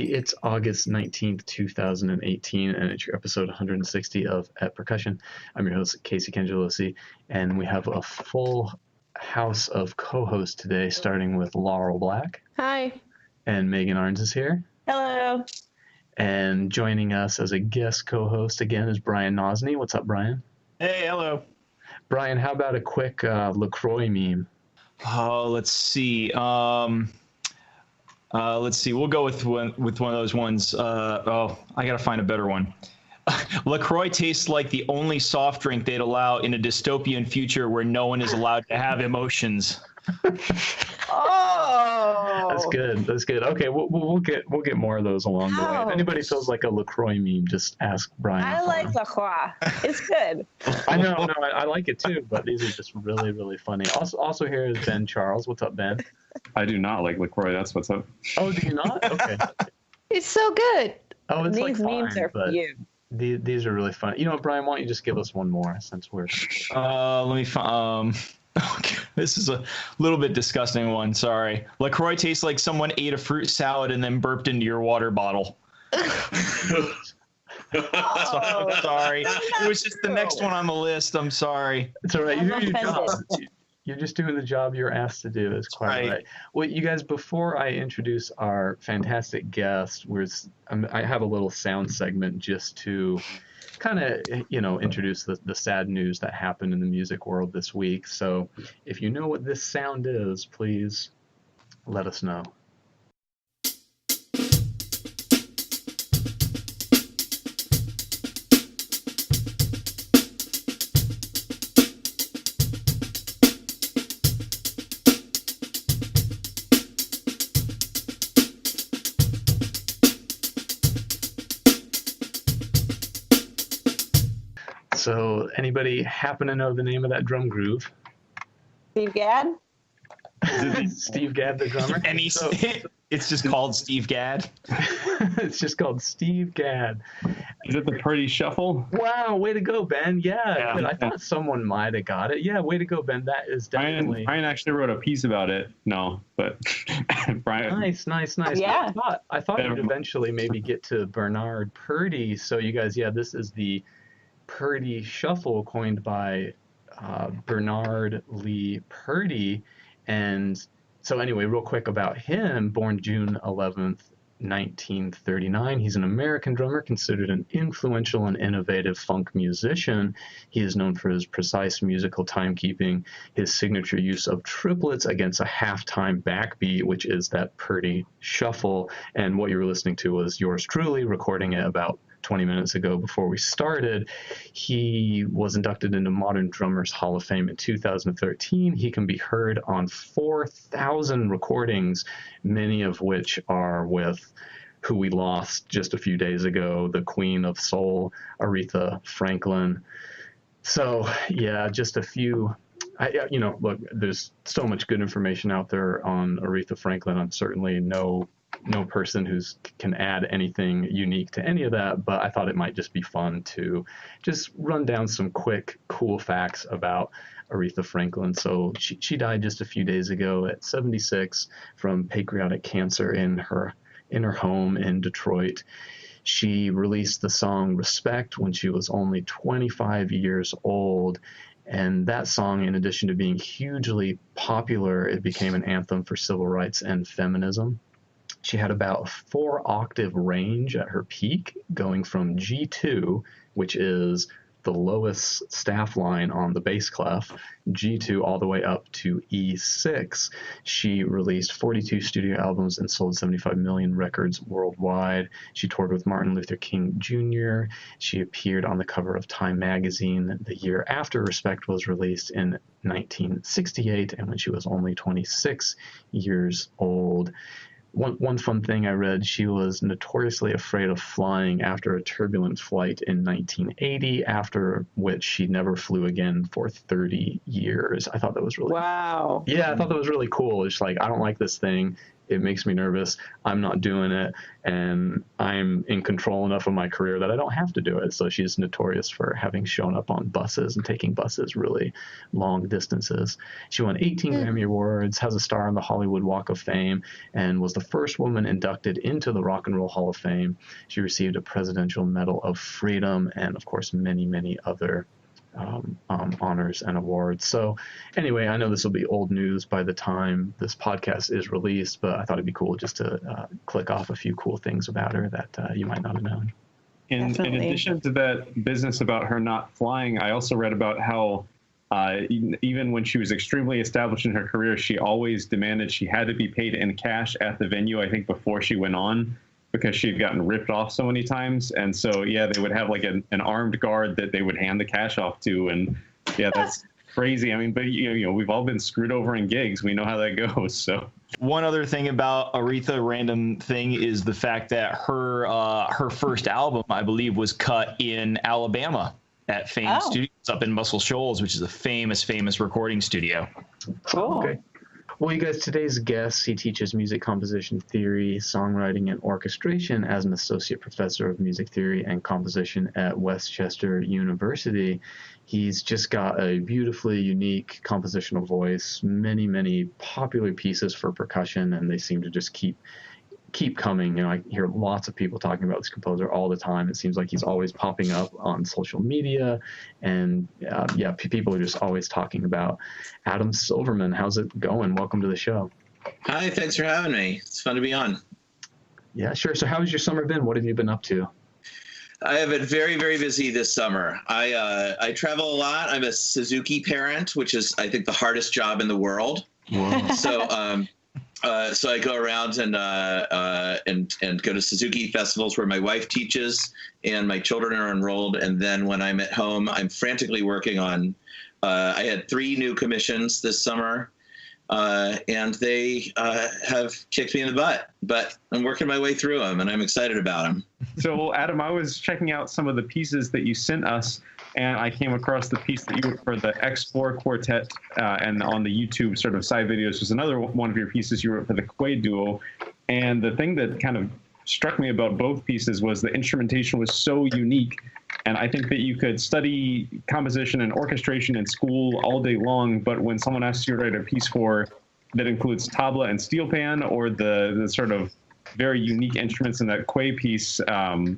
everybody. It's August 19th, 2018, and it's your episode 160 of At Percussion. I'm your host, Casey Cangelosi, and we have a full house of co-hosts today, starting with Laurel Black. Hi. And Megan Arns is here. Hello. And joining us as a guest co-host again is Brian Nosny. What's up, Brian? Hey, hello. Brian, how about a quick LaCroix meme? Oh, let's see. Let's see. We'll go with one of those ones. I gotta find a better one. LaCroix tastes like the only soft drink they'd allow in a dystopian future where no one is allowed to have emotions. Oh, That's good. That's good. Okay, we'll get more of those along the way. If anybody feels like a LaCroix meme, just ask Brian. I like LaCroix. It's good. I know. No, I like it too. But these are just really, really funny. Also here is Ben Charles. What's up, Ben? I do not like LaCroix. That's what's up. Oh, do you not? Okay. It's so good. Oh, it's These like memes fine, are for you. These are really fun. You know, Brian, why don't you just give us one more since we're. Let me find. Okay. This is a little bit disgusting one. Sorry. LaCroix tastes like someone ate a fruit salad and then burped into your water bottle. Sorry. It was just the next one on the list. I'm sorry. It's all right. You do your job. You're just doing the job you're asked to do. It's quite right. Well, you guys, before I introduce our fantastic guest, I have a little sound segment just to kind of, introduce the sad news that happened in the music world this week. So if you know what this sound is, please let us know. So anybody happen to know the name of that drum groove? Steve Gadd? Steve Gadd, the drummer? It's just called Steve Gadd. It's just called Steve Gadd. Is it the Purdie Shuffle? Wow, way to go, Ben. Yeah. I thought someone might have got it. Yeah, way to go, Ben. That is definitely... Brian actually wrote a piece about it. No, but Brian... Nice. Yeah. I thought you'd eventually maybe get to Bernard Purdie. So you guys, this is the Purdie Shuffle coined by Bernard Lee Purdie. And so anyway, real quick about him, born June 11th, 1939. He's an American drummer considered an influential and innovative funk musician. He is known for his precise musical timekeeping, his signature use of triplets against a halftime backbeat, which is that Purdie Shuffle. And what you were listening to was yours truly recording it about 20 minutes ago before we started. He was inducted into Modern Drummers Hall of Fame in 2013. He can be heard on 4,000 recordings, many of which are with who we lost just a few days ago, the Queen of Soul, Aretha Franklin. So just a few. Look, there's so much good information out there on Aretha Franklin. I'm certainly no person who can add anything unique to any of that, but I thought it might just be fun to just run down some quick, cool facts about Aretha Franklin. So she died just a few days ago at 76 from pancreatic cancer in her home in Detroit. She released the song Respect when she was only 25 years old. And that song, in addition to being hugely popular, it became an anthem for civil rights and feminism. She had about a 4-octave range at her peak, going from G2, which is the lowest staff line on the bass clef, G2 all the way up to E6. She released 42 studio albums and sold 75 million records worldwide. She toured with Martin Luther King Jr. She appeared on the cover of Time magazine the year after Respect was released in 1968, and when she was only 26 years old. One fun thing I read, she was notoriously afraid of flying after a turbulent flight in 1980, after which she never flew again for 30 years. I thought that was really wow. Yeah, I thought that was really cool. It's like, I don't like this thing. it makes me nervous. I'm not doing it, and I'm in control enough of my career that I don't have to do it. So she's notorious for having shown up on buses and taking buses really long distances. She won 18 Grammy Awards, has a star on the Hollywood Walk of Fame, and was the first woman inducted into the Rock and Roll Hall of Fame. She received a Presidential Medal of Freedom and, of course, many, many other honors and awards. So anyway, I know this will be old news by the time this podcast is released, but I thought it'd be cool just to click off a few cool things about her that you might not have known. In addition to that business about her not flying, I also read about how even when she was extremely established in her career, she always demanded she had to be paid in cash at the venue, I think before she went on, because she had gotten ripped off so many times. And so, yeah, they would have like an armed guard that they would hand the cash off to. And yeah, that's crazy. I mean, but you know, we've all been screwed over in gigs. We know how that goes. So one other thing about Aretha, random thing, is the fact that her first album, I believe, was cut in Alabama at Fame Studios up in Muscle Shoals, which is a famous recording studio. Cool. Okay. Well, you guys, today's guest, he teaches music composition theory, songwriting, and orchestration as an associate professor of music theory and composition at Westchester University. He's just got a beautifully unique compositional voice, many popular pieces for percussion, and they seem to just keep coming. You know, I hear lots of people talking about this composer all the time. It seems like he's always popping up on social media, and people are just always talking about Adam Silverman. How's it going? Welcome to the show. Hi, thanks for having me. It's fun to be on. Yeah, sure. So how has your summer been? What have you been up to? I have been very busy this summer. I travel a lot. I'm a Suzuki parent, which is, I think, the hardest job in the world. Wow. So I go around and go to Suzuki festivals where my wife teaches and my children are enrolled. And then when I'm at home, I'm frantically working on. I had 3 new commissions this summer, and they have kicked me in the butt. But I'm working my way through them, and I'm excited about them. So, Adam, I was checking out some of the pieces that you sent us, and I came across the piece that you wrote for the X4 Quartet, and on the YouTube sort of side videos was another one of your pieces you wrote for the Quay Duo. And the thing that kind of struck me about both pieces was the instrumentation was so unique. And I think that you could study composition and orchestration in school all day long, but when someone asks you to write a piece for that includes tabla and steel pan, or the sort of very unique instruments in that Quay piece, I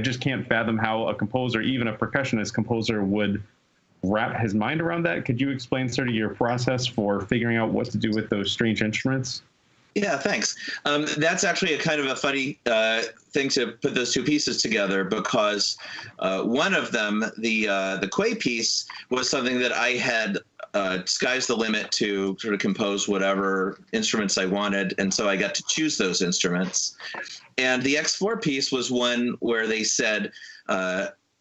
just can't fathom how a composer, even a percussionist composer, would wrap his mind around that. Could you explain sort of your process for figuring out what to do with those strange instruments? Yeah, thanks. That's actually a kind of a funny thing to put those 2 pieces together, because one of them, the Quay piece, was something that I had sky's the limit to sort of compose whatever instruments I wanted, and so I got to choose those instruments. And the X4 piece was one where they said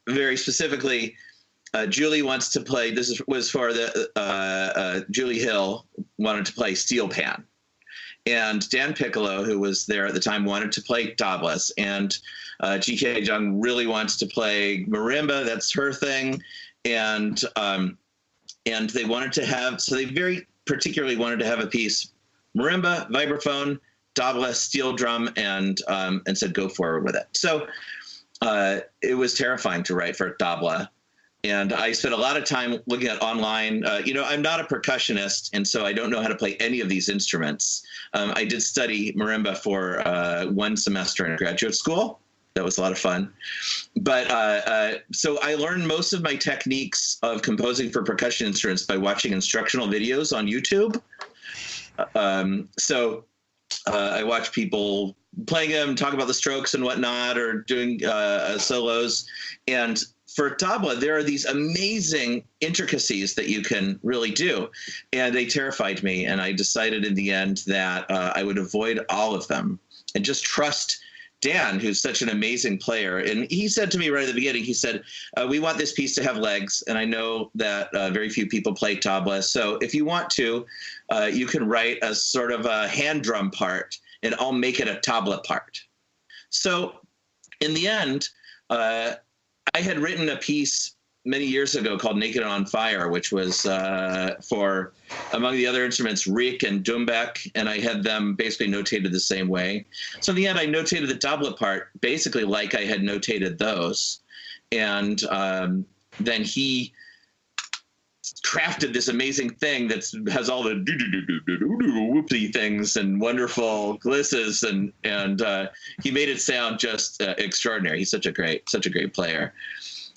very specifically, Julie wants to play. Was for the Julie Hill wanted to play steel pan. And Dan Piccolo, who was there at the time, wanted to play tablas. And G.K. Jung really wants to play marimba. That's her thing. And they wanted to have, so they very particularly wanted to have a piece, marimba, vibraphone, tabla, steel drum, and said, go forward with it. So it was terrifying to write for tabla. And I spent a lot of time looking at online. I'm not a percussionist, and so I don't know how to play any of these instruments. I did study marimba for 1 semester in graduate school. That was a lot of fun. But so I learned most of my techniques of composing for percussion instruments by watching instructional videos on YouTube. I watch people playing them, talk about the strokes and whatnot, or doing solos. And for tabla, there are these amazing intricacies that you can really do, and they terrified me. And I decided in the end that I would avoid all of them and just trust Dan, who's such an amazing player. And he said to me right at the beginning, he said, we want this piece to have legs, and I know that very few people play tabla. So if you want to, you can write a sort of a hand drum part, and I'll make it a tabla part. So in the end, I had written a piece many years ago called Naked and on Fire, which was for, among the other instruments, Riek and Dumbek, and I had them basically notated the same way. So in the end, I notated the doublet part basically like I had notated those. And then he crafted this amazing thing that has all the whoopsie things and wonderful glisses, and he made it sound just extraordinary. He's such a great player.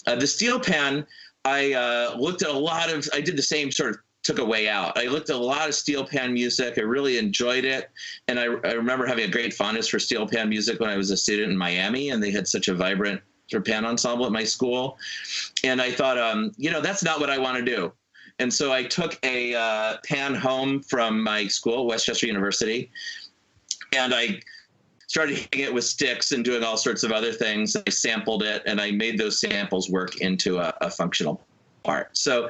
The steel pan, I looked at a lot of, I did the same sort of, took a way out. I looked at a lot of steel pan music. I really enjoyed it. And I remember having a great fondness for steel pan music when I was a student in Miami, and they had such a vibrant sort of pan ensemble at my school. And I thought, that's not what I want to do. And so I took a pan home from my school, Westchester University, and I started hitting it with sticks and doing all sorts of other things. I sampled it, and I made those samples work into a functional part. So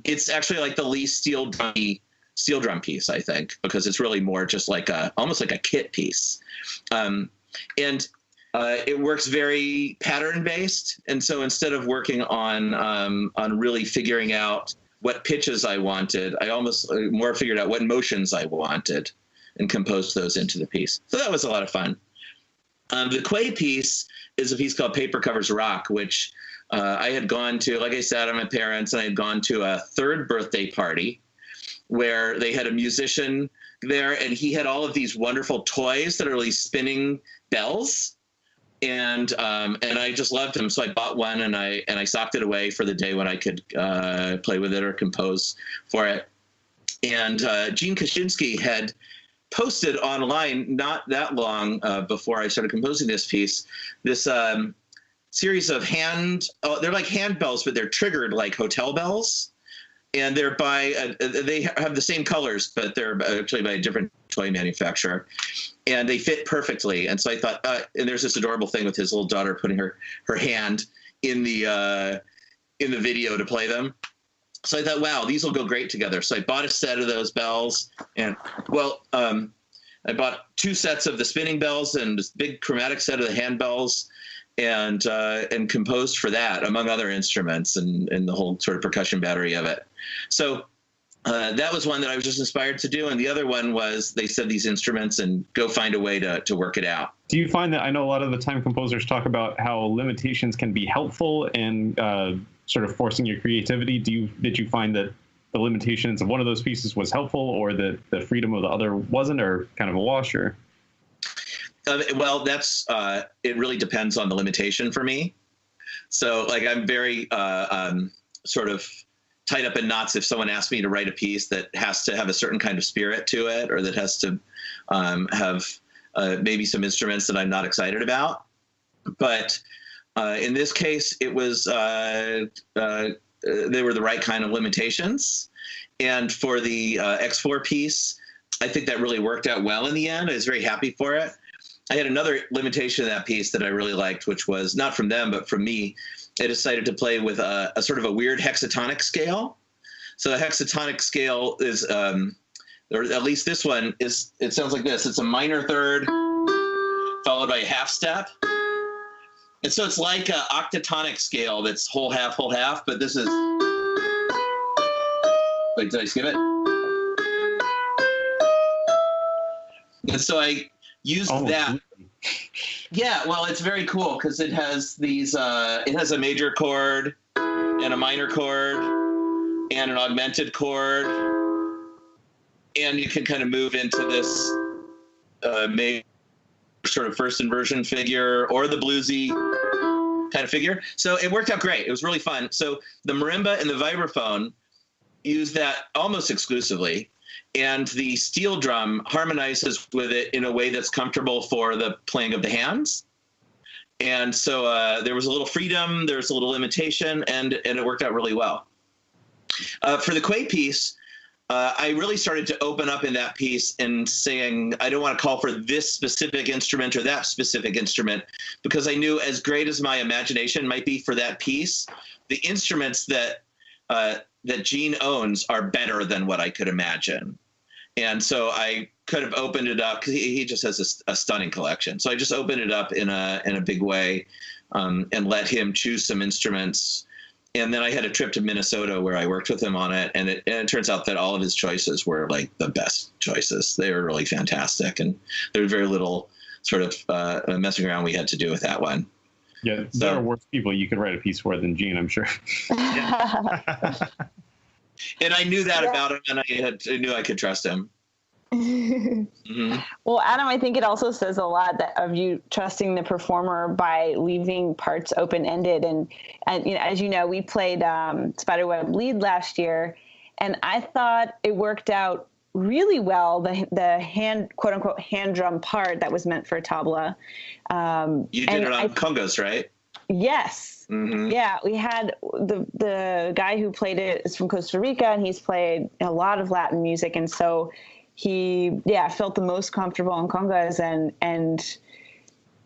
it's actually like the least steel drum piece, I think, because it's really more just like almost like a kit piece. And it works very pattern based. And so instead of working on really figuring out what pitches I wanted, I almost more figured out what motions I wanted and composed those into the piece. So that was a lot of fun. The Quay piece is a piece called Paper Covers Rock, which I had gone to, like I said, my parents, and I had gone to a third birthday party where they had a musician there, and he had all of these wonderful toys that are these spinning bells. And I just loved them, so I bought one, and I socked it away for the day when I could play with it or compose for it. And Gene Kaczynski had posted online not that long before I started composing this piece, this series of they're like hand bells, but they're triggered like hotel bells. And they're they have the same colors, but they're actually by a different toy manufacturer. And they fit perfectly. And so I thought, and there's this adorable thing with his little daughter putting her hand in the video to play them. So I thought, wow, these will go great together. So I bought a set of those bells, and I bought 2 sets of the spinning bells and this big chromatic set of the hand bells, and composed for that, among other instruments, and the whole sort of percussion battery of it. So that was one that I was just inspired to do. And the other one was, they said these instruments and go find a way to work it out. Do you find that, I know a lot of the time composers talk about how limitations can be helpful in sort of forcing your creativity. Did you find that the limitations of one of those pieces was helpful, or that the freedom of the other wasn't, or kind of a wash? Or well, that's it really depends on the limitation for me. So like I'm very sort of tied up in knots if someone asks me to write a piece that has to have a certain kind of spirit to it, or that has to have maybe some instruments that I'm not excited about. But in this case, it was they were the right kind of limitations. And for the X4 piece, I think that really worked out well in the end. I was very happy for it. I had another limitation of that piece that I really liked, which was not from them, but from me. I decided to play with a sort of a weird hexatonic scale. So a hexatonic scale is, or at least this one is, it sounds like this. It's a minor third followed by a half step. And so it's like an octatonic scale that's whole half, but this is, wait, did I skip it? And so I used that. Yeah, well, it's very cool because it has these, it has a major chord and a minor chord and an augmented chord. And you can kind of move into this major sort of first inversion figure or the bluesy kind of figure. So it worked out great. It was really fun. So the marimba and the vibraphone use that almost exclusively. And the steel drum harmonizes with it in a way that's comfortable for the playing of the hands. And so there was a little freedom, there was a little limitation, and it worked out really well. For the Quay piece, I really started to open up in that piece and saying, I don't want to call for this specific instrument or that specific instrument, because I knew as great as my imagination might be for that piece, the instruments that Gene owns are better than what I could imagine. And so I could have opened it up, because he just has a stunning collection. So I just opened it up in a big way, and let him choose some instruments. And then I had a trip to Minnesota where I worked with him on it, and it turns out that all of his choices were like the best choices. They were really fantastic, and there was very little sort of messing around we had to do with that one. Yeah, there are worse people you could write a piece for than Gene, I'm sure. And I knew that about him, and I knew I could trust him. Mm-hmm. Well, Adam, I think it also says a lot of you trusting the performer by leaving parts open-ended. And you know, as you know, we played Spiderweb Lead last year, and I thought it worked out really well. The hand, quote unquote, hand drum part that was meant for tabla. You did it on congas, right? Yes. Mm-hmm. Yeah, we had the guy who played it is from Costa Rica, and he's played a lot of Latin music, and so he felt the most comfortable on congas, and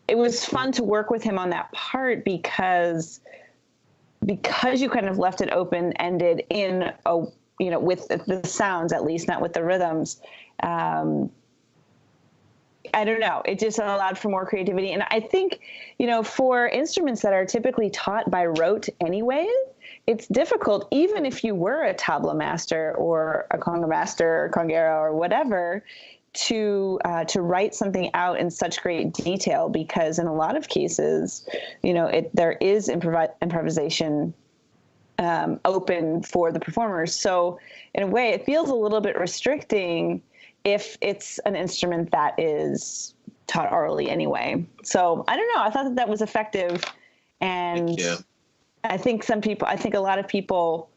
it was fun to work with him on that part because you kind of left it open ended in a, you know, with the sounds, at least not with the rhythms. I don't know. It just allowed for more creativity. And I think, you know, for instruments that are typically taught by rote anyway, it's difficult, even if you were a tabla master or a conga master or conguero or whatever, to write something out in such great detail, because in a lot of cases, you know, there is improvisation open for the performers. So in a way, it feels a little bit restricting if it's an instrument that is taught orally anyway. So I don't know. I thought that was effective. And I think a lot of people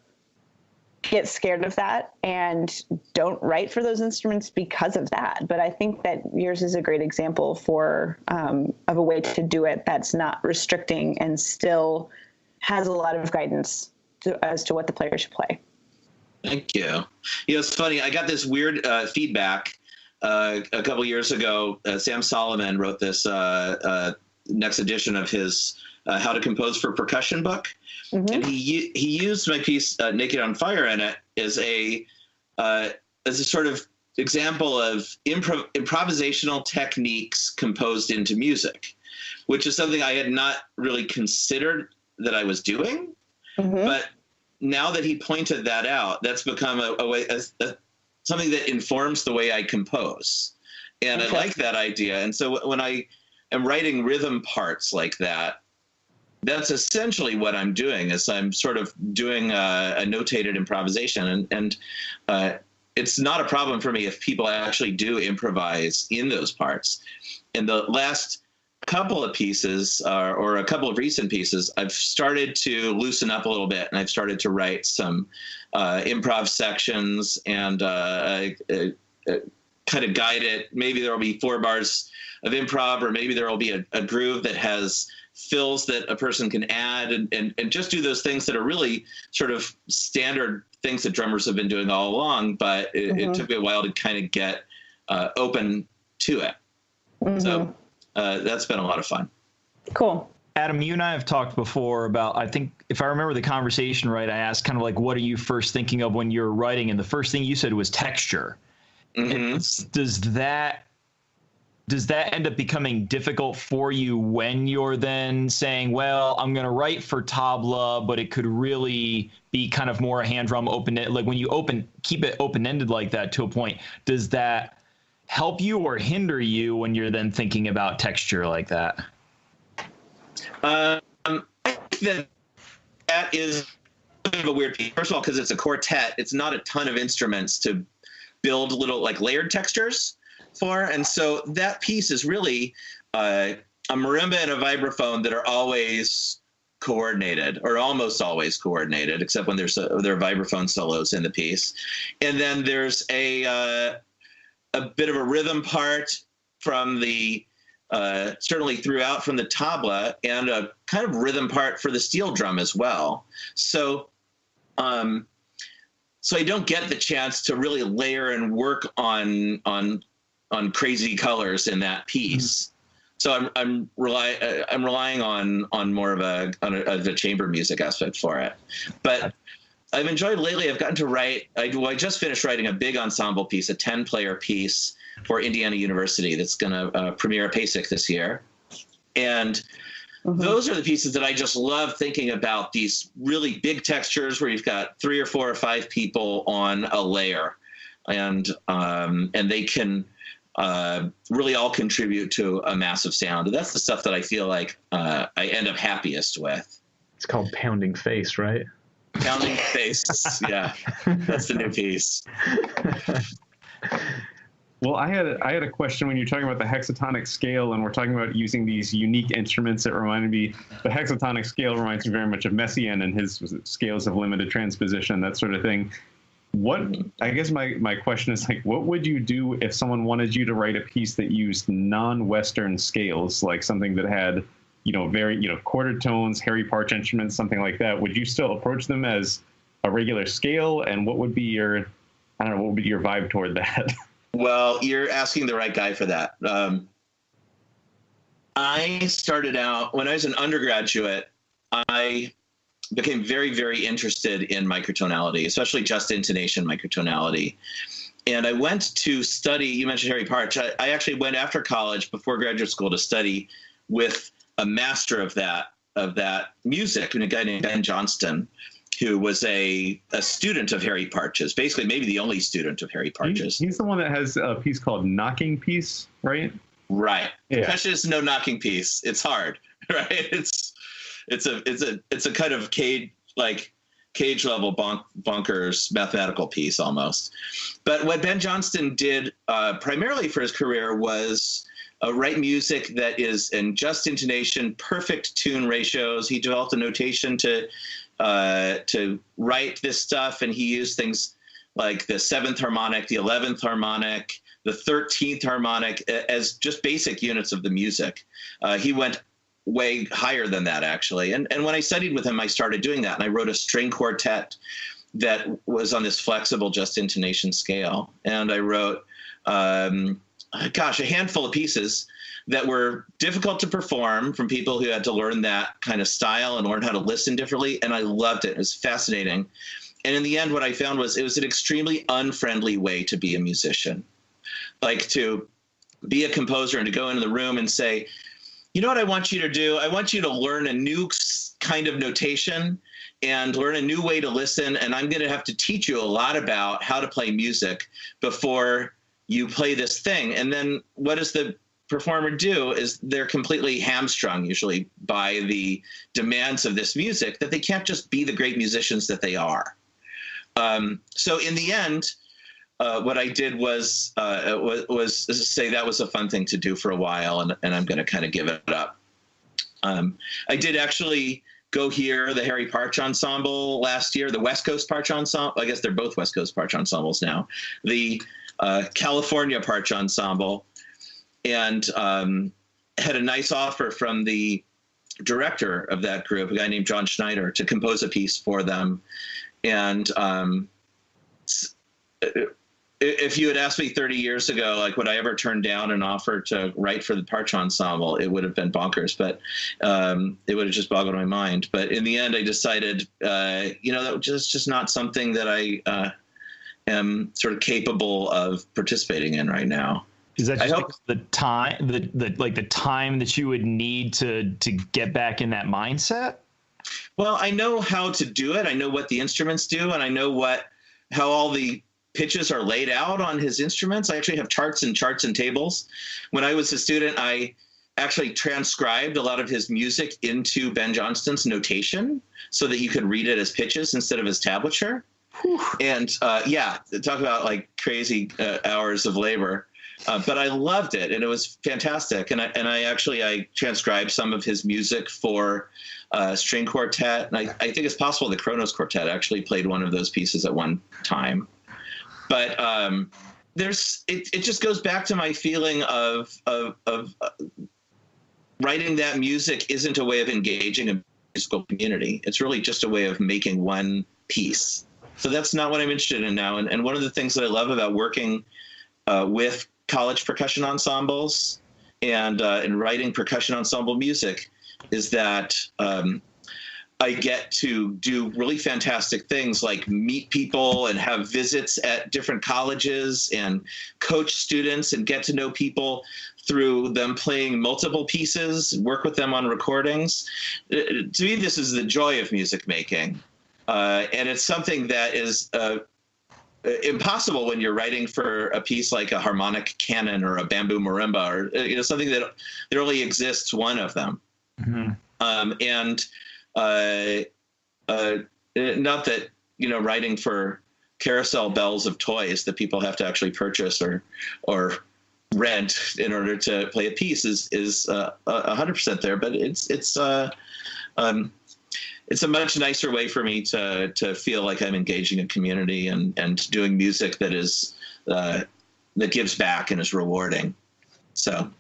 get scared of that and don't write for those instruments because of that. But I think that yours is a great example of a way to do it that's not restricting and still has a lot of guidance as to what the player should play. Thank you. You know, it's funny. I got this weird feedback a couple years ago. Sam Solomon wrote this next edition of his How to Compose for Percussion book, and he used my piece "Naked on Fire" in it as a sort of example of improvisational techniques composed into music, which is something I had not really considered that I was doing, but now that he pointed that out, that's become a way, something that informs the way I compose. And I like that idea. And so when I am writing rhythm parts like that, that's essentially what I'm doing, is I'm sort of doing a notated improvisation. And it's not a problem for me if people actually do improvise in those parts. In the last couple of pieces, or a couple of recent pieces, I've started to loosen up a little bit, and I've started to write some improv sections and kind of guide it. Maybe there will be 4 bars of improv, or maybe there will be a groove that has fills that a person can add, and just do those things that are really sort of standard things that drummers have been doing all along, but it took me a while to kind of get open to it. So that's been a lot of fun. Cool. Adam, you and I have talked before about, I think, if I remember the conversation right, I asked kind of like, what are you first thinking of when you're writing? And the first thing you said was texture. Does that end up becoming difficult for you when you're then saying, well, I'm going to write for tabla, but it could really be kind of more a hand drum open, like when you keep it open-ended like that to a point, does that help you or hinder you when you're then thinking about texture like that? I think that is a bit of a weird piece. First of all, because it's a quartet, it's not a ton of instruments to build little like layered textures for. And so that piece is really a marimba and a vibraphone that are always coordinated, or almost always coordinated, except when there are vibraphone solos in the piece. And then there's a bit of a rhythm part from the certainly throughout from the tabla, and a kind of rhythm part for the steel drum as well. So so I don't get the chance to really layer and work on crazy colors in that piece. So I'm relying on more of a chamber music aspect for it. But I've enjoyed lately. I've gotten to write. I just finished writing a big ensemble piece, a 10-player piece for Indiana University that's going to premiere at PASIC this year. And those are the pieces that I just love thinking about, these really big textures where you've got 3 or 4 or 5 people on a layer, and they can really all contribute to a massive sound. And that's the stuff that I feel like I end up happiest with. It's called Pounding Face, right? Pounding Face. Yeah, that's the new piece. Well, I had a question when you're talking about the hexatonic scale, and we're talking about using these unique instruments. It reminded me, the hexatonic scale reminds me very much of Messiaen and his scales of limited transposition, that sort of thing. I guess my question is, like, what would you do if someone wanted you to write a piece that used non-Western scales, like something that had, very, quarter tones, hairy parch instruments, something like that? Would you still approach them as a regular scale? And what would be your vibe toward that? Well, you're asking the right guy for that. I started out, when I was an undergraduate, I became very, very interested in microtonality, especially just intonation microtonality. And I went to study, you mentioned Harry Parch. I actually went after college, before graduate school, to study with a master of that music, and a guy named Ben Johnston, who was a student of Harry Parch's, basically maybe the only student of Harry Parch's. He's the one that has a piece called Knocking Piece, right? Right. Yeah. Percussion is no knocking piece. It's hard, right? It's a kind of cage level bonkers mathematical piece almost. But what Ben Johnston did primarily for his career was write music that is in just intonation, perfect tune ratios. He developed a notation to write this stuff, and he used things like the 7th harmonic, the 11th harmonic, the 13th harmonic as just basic units of the music. He went way higher than that, actually. And when I studied with him, I started doing that, and I wrote a string quartet that was on this flexible just intonation scale. And I wrote, a handful of pieces that were difficult to perform from people who had to learn that kind of style and learn how to listen differently. And I loved it. It was fascinating. And in the end, what I found was it was an extremely unfriendly way to be a musician. Like, to be a composer and to go into the room and say, you know what I want you to do? I want you to learn a new kind of notation and learn a new way to listen. And I'm going to have to teach you a lot about how to play music before you play this thing. And then what does the performer do is they're completely hamstrung, usually, by the demands of this music, that they can't just be the great musicians that they are. So in the end, what I did was say that was a fun thing to do for a while, and I'm going to kind of give it up. I did actually go hear the Harry Parch Ensemble last year, the West Coast Parch Ensemble. I guess they're both West Coast Parch Ensembles now. The California Parch Ensemble, and had a nice offer from the director of that group, a guy named John Schneider, to compose a piece for them. And if you had asked me 30 years ago, like, would I ever turn down an offer to write for the Parch Ensemble, it would have been bonkers, but it would have just boggled my mind. But in the end, I decided, that was just not something that I am sort of capable of participating in right now. Is that just the time, the time that you would need to get back in that mindset? Well, I know how to do it. I know what the instruments do, and I know how all the pitches are laid out on his instruments. I actually have charts and tables. When I was a student, I actually transcribed a lot of his music into Ben Johnston's notation so that you could read it as pitches instead of as tablature. Whew. And talk about like crazy hours of labor. But I loved it, and it was fantastic. And I transcribed some of his music for string quartet, and I think it's possible the Kronos Quartet actually played one of those pieces at one time. But it just goes back to my feeling of writing that music isn't a way of engaging a musical community. It's really just a way of making one piece. So that's not what I'm interested in now. And one of the things that I love about working with college percussion ensembles and writing percussion ensemble music is that I get to do really fantastic things like meet people and have visits at different colleges and coach students and get to know people through them playing multiple pieces, work with them on recordings. To me, this is the joy of music making. And it's something that is impossible when you're writing for a piece like a harmonic canon or a bamboo marimba, or something that there only exists one of them. Mm-hmm. Not that writing for carousel bells of toys that people have to actually purchase or rent in order to play a piece is 100% there, but it's a much nicer way for me to feel like I'm engaging a community and doing music that is that gives back and is rewarding. So,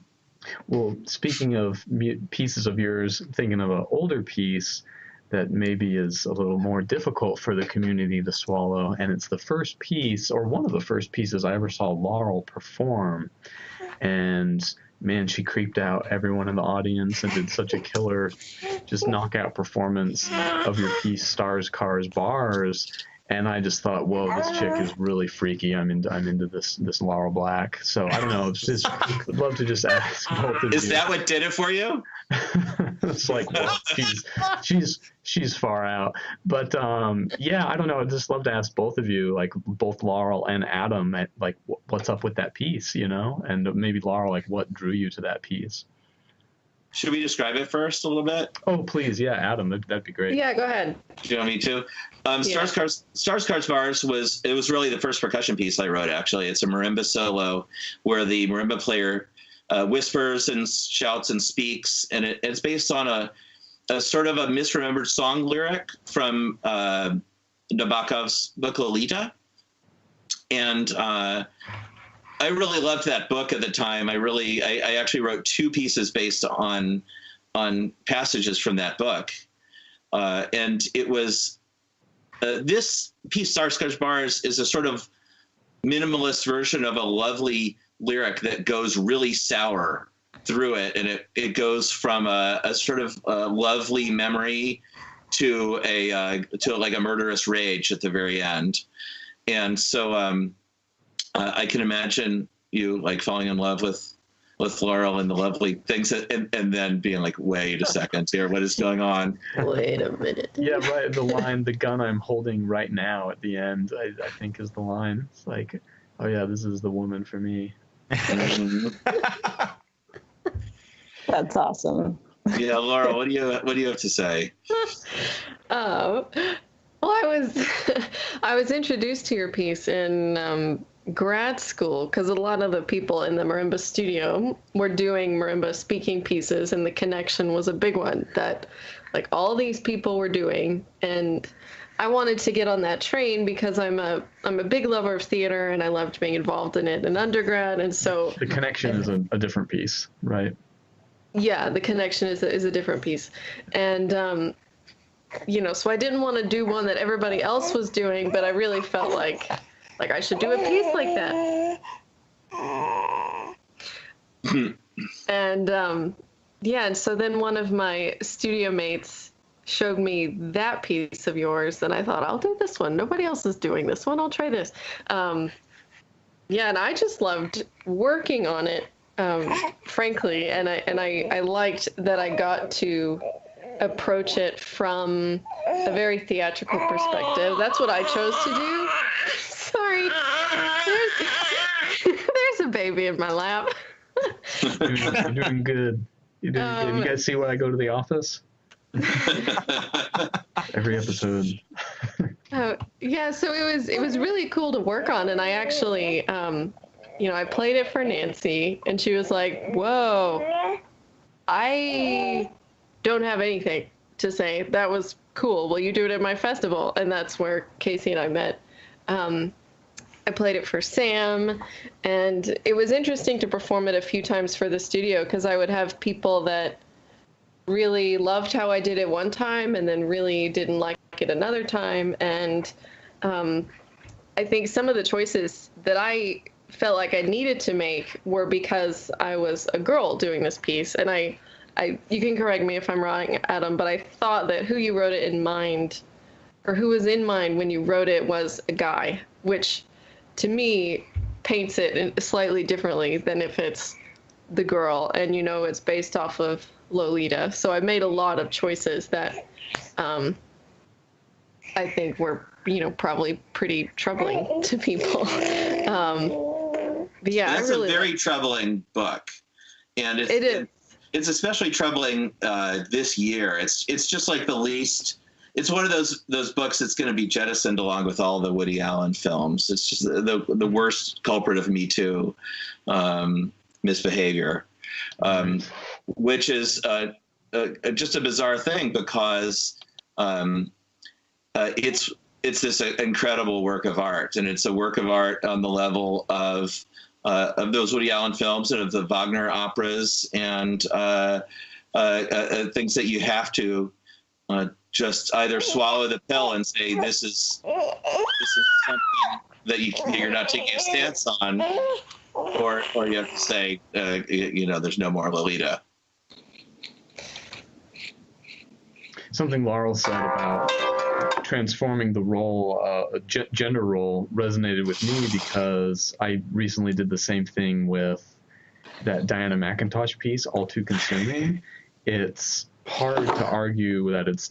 well, speaking of pieces of yours, thinking of an older piece that maybe is a little more difficult for the community to swallow, and it's the first piece, or one of the first pieces I ever saw Laurel perform, and man, she creeped out everyone in the audience and did such a killer, just knockout performance of your piece, Stars, Cars, Bars. And I just thought, whoa, this chick is really freaky. I'm into this Laurel Black. So I don't know. I'd love to just ask both of you. Is that what did it for you? It's like, well, she's far out. But yeah, I don't know. I'd just love to ask both of you, like both Laurel and Adam, like what's up with that piece, and maybe Laurel, like what drew you to that piece? Should we describe it first a little bit? Oh, please. Yeah, Adam, that'd be great. Yeah, go ahead. Do you want me to? Stars, Cars, Bars was really the first percussion piece I wrote, actually. It's a marimba solo where the marimba player whispers and shouts and speaks, and it's based on a sort of a misremembered song lyric from Nabokov's book Lolita. And I really loved that book at the time. I actually wrote two pieces based on passages from that book. And it was this piece, Stars, Cars, Bars, is a sort of minimalist version of a lovely lyric that goes really sour through it. And it goes from a sort of lovely memory to like a murderous rage at the very end. And so I can imagine you like falling in love with Laurel and the lovely things, and then being like, wait a second here, what is going on? Wait a minute. Yeah, right. The line, the gun I'm holding right now at the end, I think is the line. It's like, oh yeah, this is the woman for me. That's awesome. Yeah, Laurel, what do you have to say? Well, I was introduced to your piece in grad school because a lot of the people in the marimba studio were doing marimba speaking pieces, and the connection was a big one that like all these people were doing, and I wanted to get on that train because I'm a big lover of theater and I loved being involved in it in undergrad, and so the connection is a different piece, right? Yeah, the connection is a different piece, and so I didn't want to do one that everybody else was doing, but I really felt like I should do a piece like that. And and so then one of my studio mates showed me that piece of yours, and I thought, I'll do this one. Nobody else is doing this one. I'll try this. And I just loved working on it, frankly, and I liked that I got to approach it from a very theatrical perspective. That's what I chose to do. Sorry. There's a baby in my lap. You're doing good. You're doing good. You guys see when I go to the office? Every episode. Yeah, so it was really cool to work on, and I actually I played it for Nancy, and she was like, whoa, I don't have anything to say. That was cool. Will you do it at my festival? And that's where Casey and I met. I played it for Sam, and it was interesting to perform it a few times for the studio because I would have people that really loved how I did it one time and then really didn't like it another time. And I think some of the choices that I felt like I needed to make were because I was a girl doing this piece. And I you can correct me if I'm wrong, Adam, but I thought that who you wrote it in mind, or who was in mind when you wrote it, was a guy, which to me paints it slightly differently than if it's the girl, and it's based off of Lolita. So I made a lot of choices that I think were probably pretty troubling to people. But yeah, that's a very troubling book, and it is. It's especially troubling this year. It's just like the least. It's one of those books that's going to be jettisoned along with all the Woody Allen films. It's just the worst culprit of Me Too misbehavior, which is just a bizarre thing because it's this incredible work of art, and it's a work of art on the level of those Woody Allen films and of the Wagner operas and things that you have to just either swallow the pill and say this is something that you're not taking a stance on, or you have to say there's no more Lolita. Something Laurel said about transforming the role, gender role, resonated with me because I recently did the same thing with that Diana McIntosh piece, All Too Consuming. It's hard to argue that it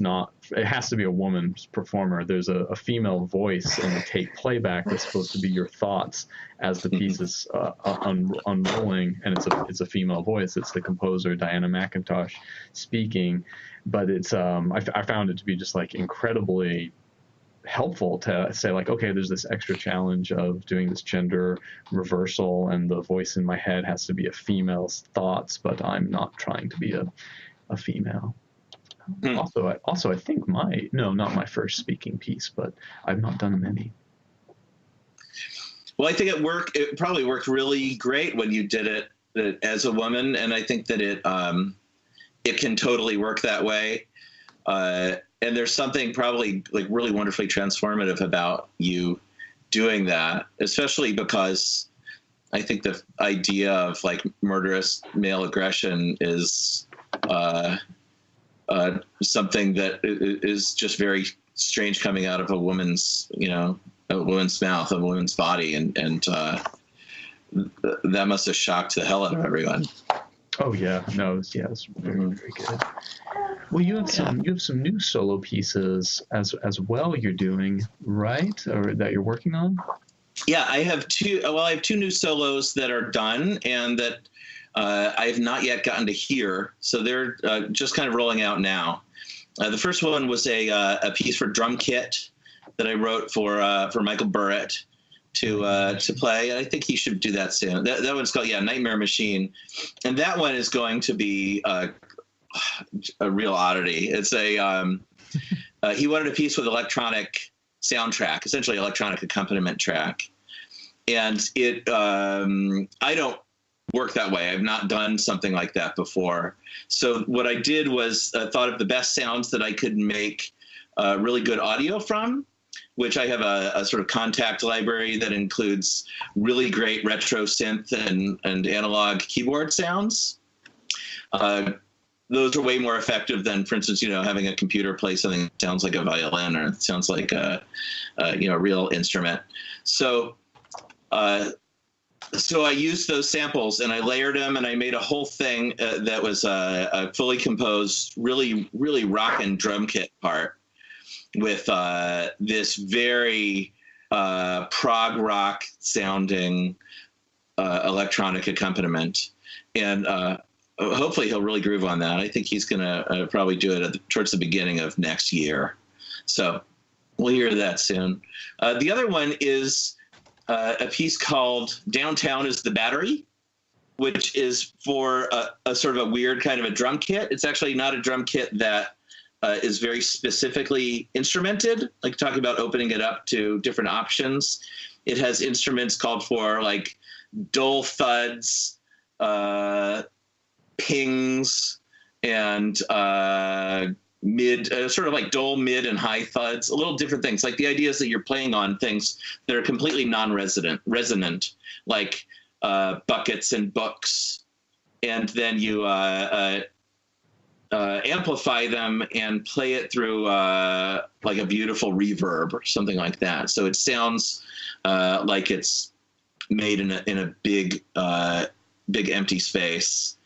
has to be a woman's performer. There's a female voice in the tape playback that's supposed to be your thoughts as the piece is unrolling, and it's a female voice. It's the composer, Diana McIntosh, speaking. But it's I found it to be just like incredibly helpful to say like, okay, there's this extra challenge of doing this gender reversal, and the voice in my head has to be a female's thoughts, but I'm not trying to be a female. Also, I think not my first speaking piece, but I've not done many. Well, I think it probably worked really great when you did it as a woman, and I think that it can totally work that way. And there's something probably like really wonderfully transformative about you doing that, especially because I think the idea of like murderous male aggression is something that is just very strange coming out of a woman's mouth, a woman's body, and that must have shocked the hell out of everyone. Oh yeah, no, it's very, very good. Well, you have some new solo pieces as well you're doing, right? Or that you're working on? Yeah, I have two new solos that are done and that I have not yet gotten to hear. So they're just kind of rolling out now. The first one was a piece for drum kit that I wrote for Michael Burrett to play. I think he should do that soon. That one's called Nightmare Machine, and that one is going to be a real oddity. It's he wanted a piece with electronic soundtrack, essentially electronic accompaniment track, and it I don't work that way. I've not done something like that before. So what I did was thought of the best sounds that I could make really good audio from, which I have a sort of contact library that includes really great retro synth and analog keyboard sounds. Those are way more effective than, for instance, having a computer play something that sounds like a violin or sounds like a real instrument. So I used those samples and I layered them and I made a whole thing that was a fully composed, really, really rockin' drum kit part with this very prog rock sounding electronic accompaniment. And hopefully he'll really groove on that. I think he's going to probably do it towards the beginning of next year. So we'll hear that soon. The other one is a piece called Downtown is the Battery, which is for a sort of a weird kind of a drum kit. It's actually not a drum kit that is very specifically instrumented, like talking about opening it up to different options. It has instruments called for like dull thuds, pings, and sort of like dull, mid, and high thuds, a little different things. Like the idea is that you're playing on things that are completely resonant, like buckets and books, and then you amplify them and play it through like a beautiful reverb or something like that. So it sounds like it's made in a big big empty space.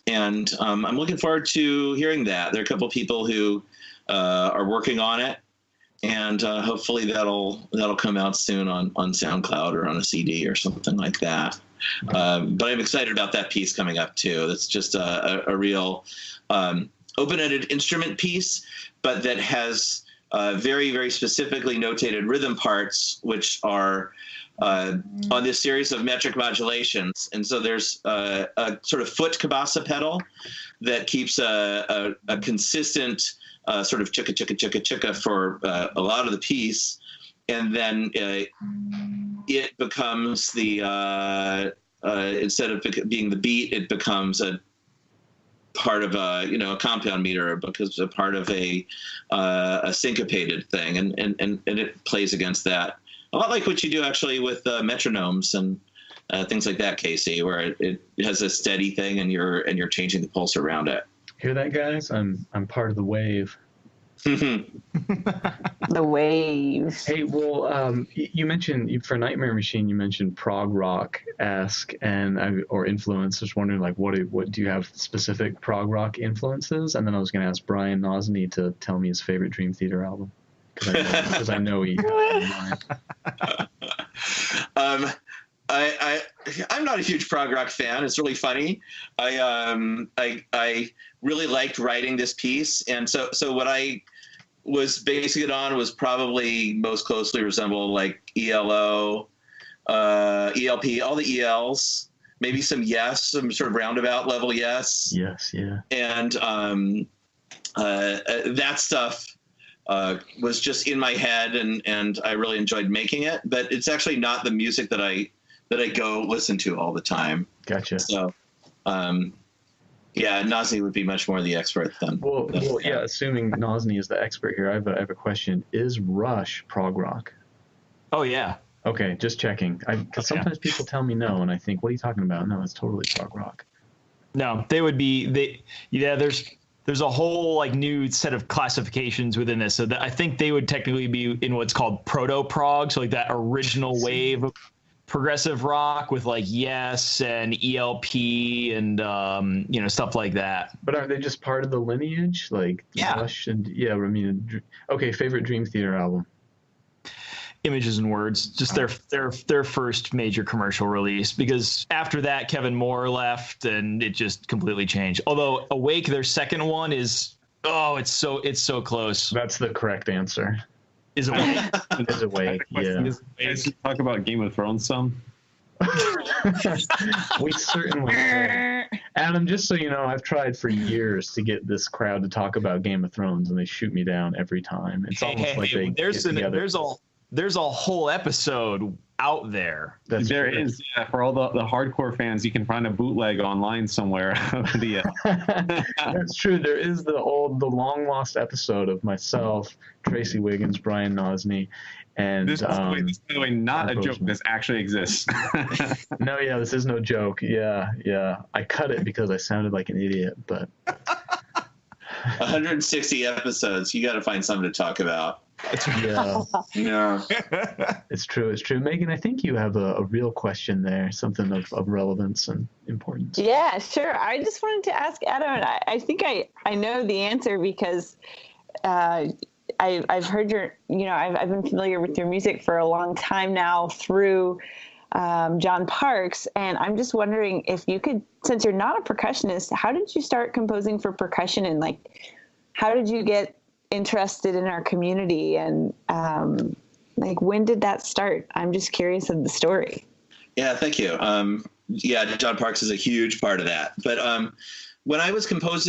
And I'm looking forward to hearing that. There are a couple people who are working on it, and hopefully that'll come out soon on SoundCloud or on a CD or something like that. But I'm excited about that piece coming up too. That's just a real open-ended instrument piece, but that has very, very specifically notated rhythm parts, which are on this series of metric modulations. And so there's a sort of foot cabasa pedal that keeps a consistent sort of chicka, chicka, chicka, chicka for a lot of the piece. And then it becomes the, instead of being the beat, it becomes a part of a compound meter, because it's a part of a syncopated thing. And it plays against that. A lot like what you do actually with metronomes and things like that, Casey, where it has a steady thing and you're changing the pulse around it. Hear that, guys? I'm part of the wave. The wave. Hey, well, you mentioned for Nightmare Machine, you mentioned prog rock-esque or influence. Just wondering, like, what do you have specific prog rock influences? And then I was going to ask Brian Nosny to tell me his favorite Dream Theater album, because I know he. I'm not a huge prog rock fan. It's really funny. I really liked writing this piece, and so what I was basing it on was probably most closely resemble like ELO, ELP, all the ELs, maybe some Yes, some sort of roundabout level Yes. Yes, yeah. And that stuff was just in my head, and I really enjoyed making it. But it's actually not the music that I go listen to all the time. Gotcha. So, yeah, Nosny would be much more the expert than. Well, yeah. Assuming Nosny is the expert here, I have a question. Is Rush prog rock? Oh yeah. Okay, just checking. Because sometimes people tell me no, and I think, what are you talking about? No, it's totally prog rock. No, they would be. There's a whole like new set of classifications within this. So I think they would technically be in what's called proto-prog, so like that original wave of progressive rock with like Yes and ELP and stuff like that. But are they just part of the lineage? Like Rush and okay, favorite Dream Theater album. Images and Words, just their first major commercial release, because after that Kevin Moore left and it just completely changed. Although Awake, their second one, is it's so close. That's the correct answer. Is Awake. Is Awake, yeah. Let's talk about Game of Thrones some. We certainly can. Adam, just so you know, I've tried for years to get this crowd to talk about Game of Thrones, and they shoot me down every time. It's almost like they get together. There's a whole episode out there. There is, yeah. For all the hardcore fans, you can find a bootleg online somewhere. That's true. There is the long lost episode of myself, Tracy Wiggins, Brian Nosny, and this is, by the way, not a joke. This actually exists. No, yeah, this is no joke. Yeah. I cut it because I sounded like an idiot, but 160 episodes. You got to find something to talk about. Yeah. It's true. Megan, I think you have a real question there, something of relevance and importance. Yeah, sure. I just wanted to ask Adam, and I think I know the answer because I've heard I've been familiar with your music for a long time now through John Parks, and I'm just wondering if you could, since you're not a percussionist, how did you start composing for percussion, and like how did you get interested in our community, and like when did that start? I'm just curious of the story. Yeah, thank you. John Parks is a huge part of that. But when I composed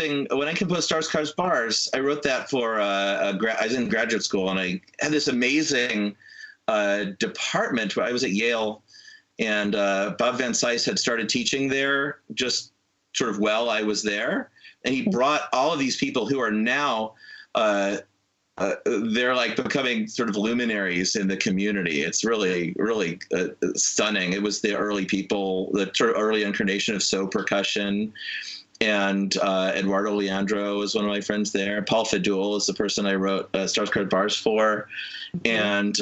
Stars, Cars, Bars, I wrote that for I was in graduate school, and I had this amazing department where I was at Yale, and Bob Van Cise had started teaching there just sort of while I was there, and he brought all of these people who are now they're like becoming sort of luminaries in the community. It's really, really stunning. It was the early people, the early incarnation of Percussion, and Eduardo Leandro is one of my friends there. Paul Fedul is the person I wrote Stars, Cars, Bars for, and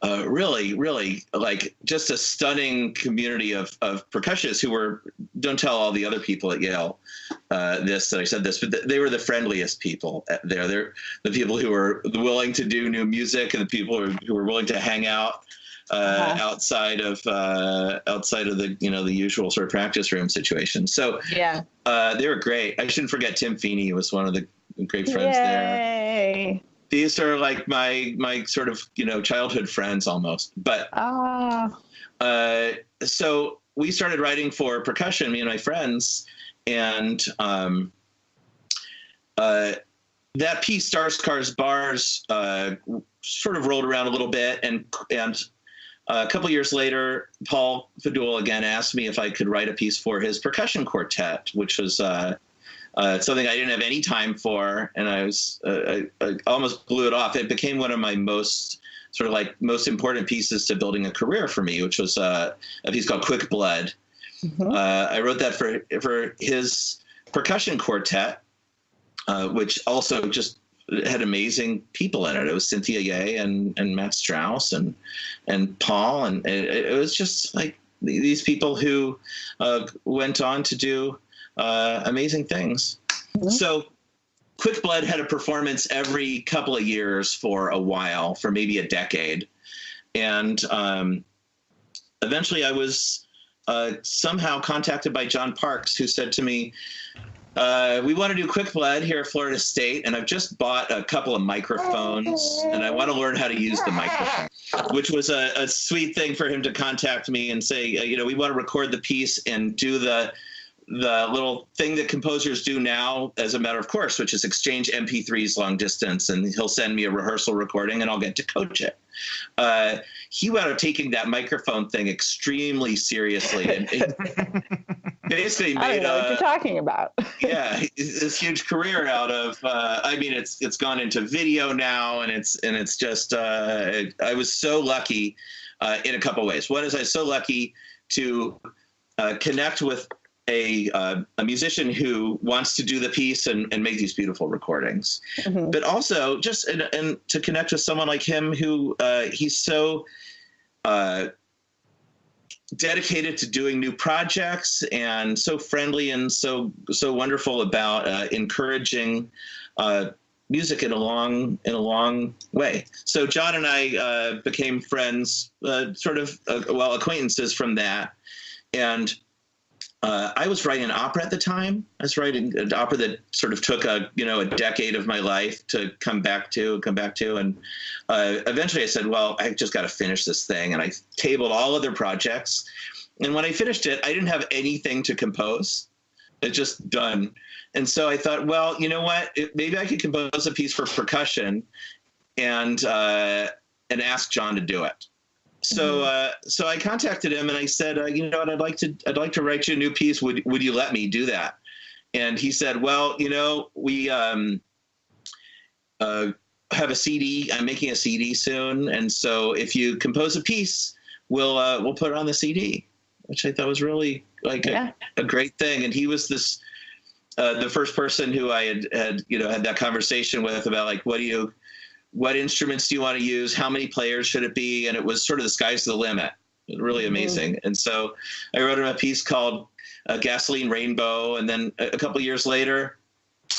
really, really like just a stunning community of percussionists who don't tell all the other people at Yale that I said this, but they were the friendliest people there. They're the people who were willing to do new music and the people who were willing to hang out outside of the the usual sort of practice room situation. So they were great. I shouldn't forget Tim Feeney was one of the great friends there. These are like my sort of childhood friends almost. But so we started writing for Percussion, me and my friends, and that piece, Stars, Cars, Bars, sort of rolled around a little bit, and a couple years later, Paul Fadul again asked me if I could write a piece for his percussion quartet, which was something I didn't have any time for, and I almost blew it off. It became one of my most important pieces to building a career for me, which was a piece called Quick Blood. Mm-hmm. I wrote that for his percussion quartet, which also just had amazing people in it. It was Cynthia Ye and Matt Strauss and Paul, and it was just like these people who went on to do amazing things. Mm-hmm. So Quick Blood had a performance every couple of years for a while, for maybe a decade. And eventually I was somehow contacted by John Parks, who said to me, we want to do Quick Blood here at Florida State, and I've just bought a couple of microphones, and I want to learn how to use the microphone, which was a sweet thing for him to contact me and say, we want to record the piece and do the little thing that composers do now as a matter of course, which is exchange MP3s long distance, and he'll send me a rehearsal recording and I'll get to coach it. He wound up taking that microphone thing extremely seriously and basically made I don't know what you're talking about. Yeah, this huge career out of it's gone into video now, and it's just I was so lucky in a couple ways. One is I was so lucky to connect with a musician who wants to do the piece and make these beautiful recordings, mm-hmm. but also just and to connect with someone like him who he's so dedicated to doing new projects and so friendly and so wonderful about encouraging music in a long way. So John and I became friends, acquaintances from that, and I was writing an opera at the time. I was writing an opera that sort of took a decade of my life to come back to. And eventually I said, well, I just got to finish this thing. And I tabled all other projects. And when I finished it, I didn't have anything to compose. It's just done. And so I thought, well, you know what? Maybe I could compose a piece for percussion and ask John to do it. So I contacted him and I said, you know what, I'd like to write you a new piece. Would you let me do that? And he said, well, we have a CD. I'm making a CD soon, and so if you compose a piece, we'll put it on the CD, which I thought was really like a great thing. And he was this the first person who I had that conversation with about like what instruments do you want to use? How many players should it be? And it was sort of the sky's the limit. Really amazing. Mm-hmm. And so I wrote him a piece called Gasoline Rainbow. And then a couple of years later,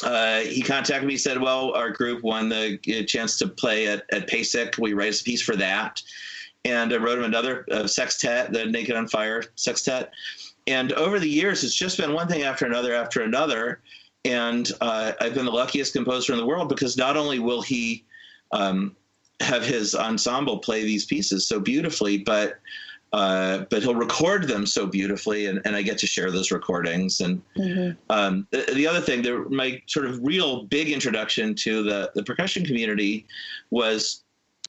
he contacted me, said, well, our group won the chance to play at PASIC. We write a piece for that. And I wrote him another sextet, the Naked on Fire sextet. And over the years, it's just been one thing after another. And I've been the luckiest composer in the world, because not only will he have his ensemble play these pieces so beautifully, but he'll record them so beautifully, and I get to share those recordings. And mm-hmm. The other thing, my sort of real big introduction to the percussion community was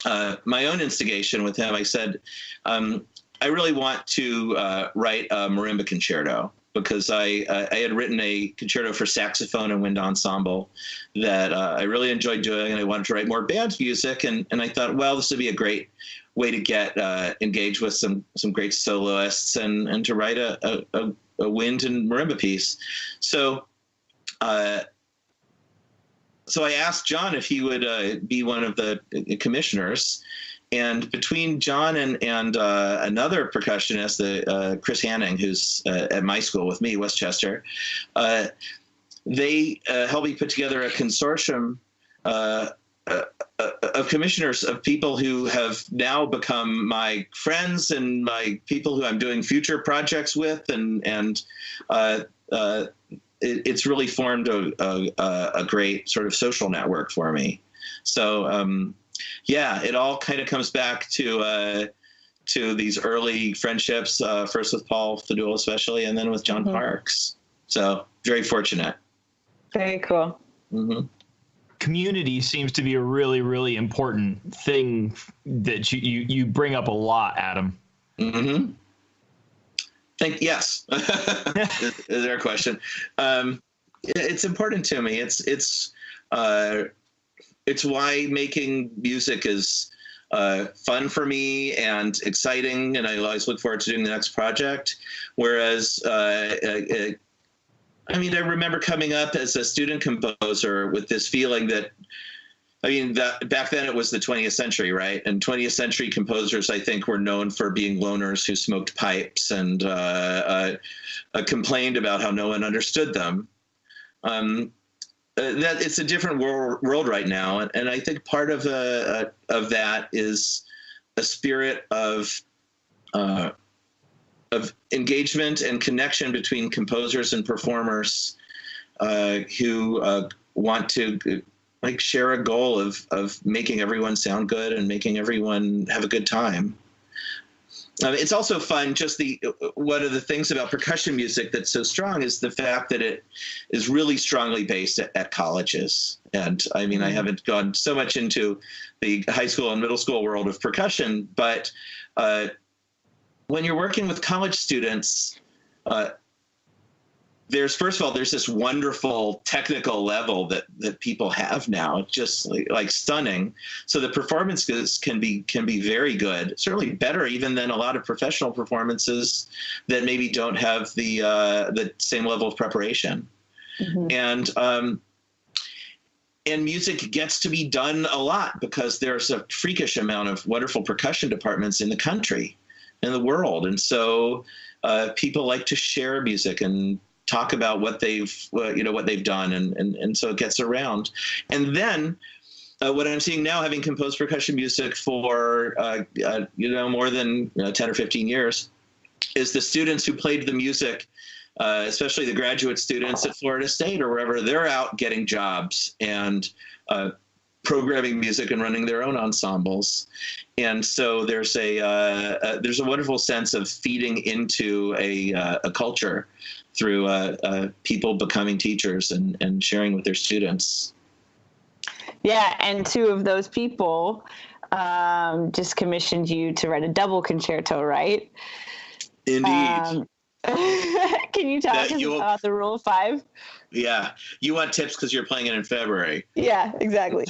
my own instigation with him. I said, I really want to write a marimba concerto, because I had written a concerto for saxophone and wind ensemble that I really enjoyed doing, and I wanted to write more band music. And I thought, well, this would be a great way to get engaged with some great soloists and to write a wind and marimba piece. So I asked John if he would be one of the commissioners. And between John and another percussionist, Chris Hanning, who's at my school with me, Westchester, they helped me put together a consortium of commissioners, of people who have now become my friends and my people who I'm doing future projects with, and it's really formed a great sort of social network for me. So yeah, it all kind of comes back to these early friendships, first with Paul Fadul especially, and then with John Parks. So very fortunate. Very cool. Mm-hmm. Community seems to be a really, really important thing that you bring up a lot, Adam. Mm-hmm. Yes. Is there a question? It's important to me. It's why making music is fun for me and exciting, and I always look forward to doing the next project. Whereas I remember coming up as a student composer with this feeling that, that back then it was the 20th century, right? And 20th century composers, I think, were known for being loners who smoked pipes and complained about how no one understood them. That it's a different world right now, and I think part of that is a spirit of engagement and connection between composers and performers who want to share a goal of making everyone sound good and making everyone have a good time. It's also fun. One of the things about percussion music that's so strong is the fact that it is really strongly based at colleges. And I haven't gone so much into the high school and middle school world of percussion, but when you're working with college students, there's this wonderful technical level that people have now. It's just like stunning. So the performances can be very good, certainly better even than a lot of professional performances that maybe don't have the same level of preparation. Mm-hmm. And music gets to be done a lot because there's a freakish amount of wonderful percussion departments in the country, in the world. And so people like to share music and talk about what they've done, and so it gets around. And then what I'm seeing now, having composed percussion music for more than 10 or 15 years, is the students who played the music, especially the graduate students at Florida State or wherever, they're out getting jobs and programming music and running their own ensembles. And so there's a wonderful sense of feeding into a culture through people becoming teachers and sharing with their students. Yeah, and two of those people just commissioned you to write a double concerto, right? Indeed. Can you tell us about the Rule of 5? Yeah, you want tips because you're playing it in February. Yeah, exactly.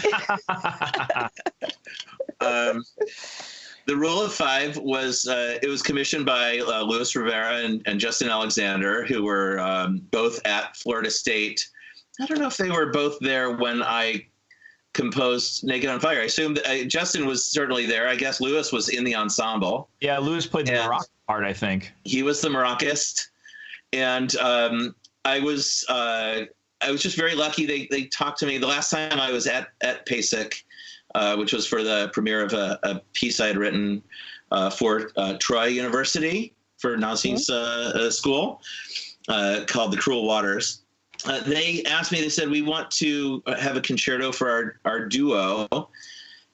The Rule of 5 was commissioned by Luis Rivera and Justin Alexander, who were both at Florida State. I don't know if they were both there when I composed Naked on Fire. I assume that Justin was certainly there. I guess Luis was in the ensemble. Yeah, Luis played the maraca part, I think. He was the maracist, and I was just very lucky. They talked to me the last time I was at PASIC, which was for the premiere of a piece I had written for Troy University, for Nazi's school, called The Cruel Waters. They asked me, they said, we want to have a concerto for our duo,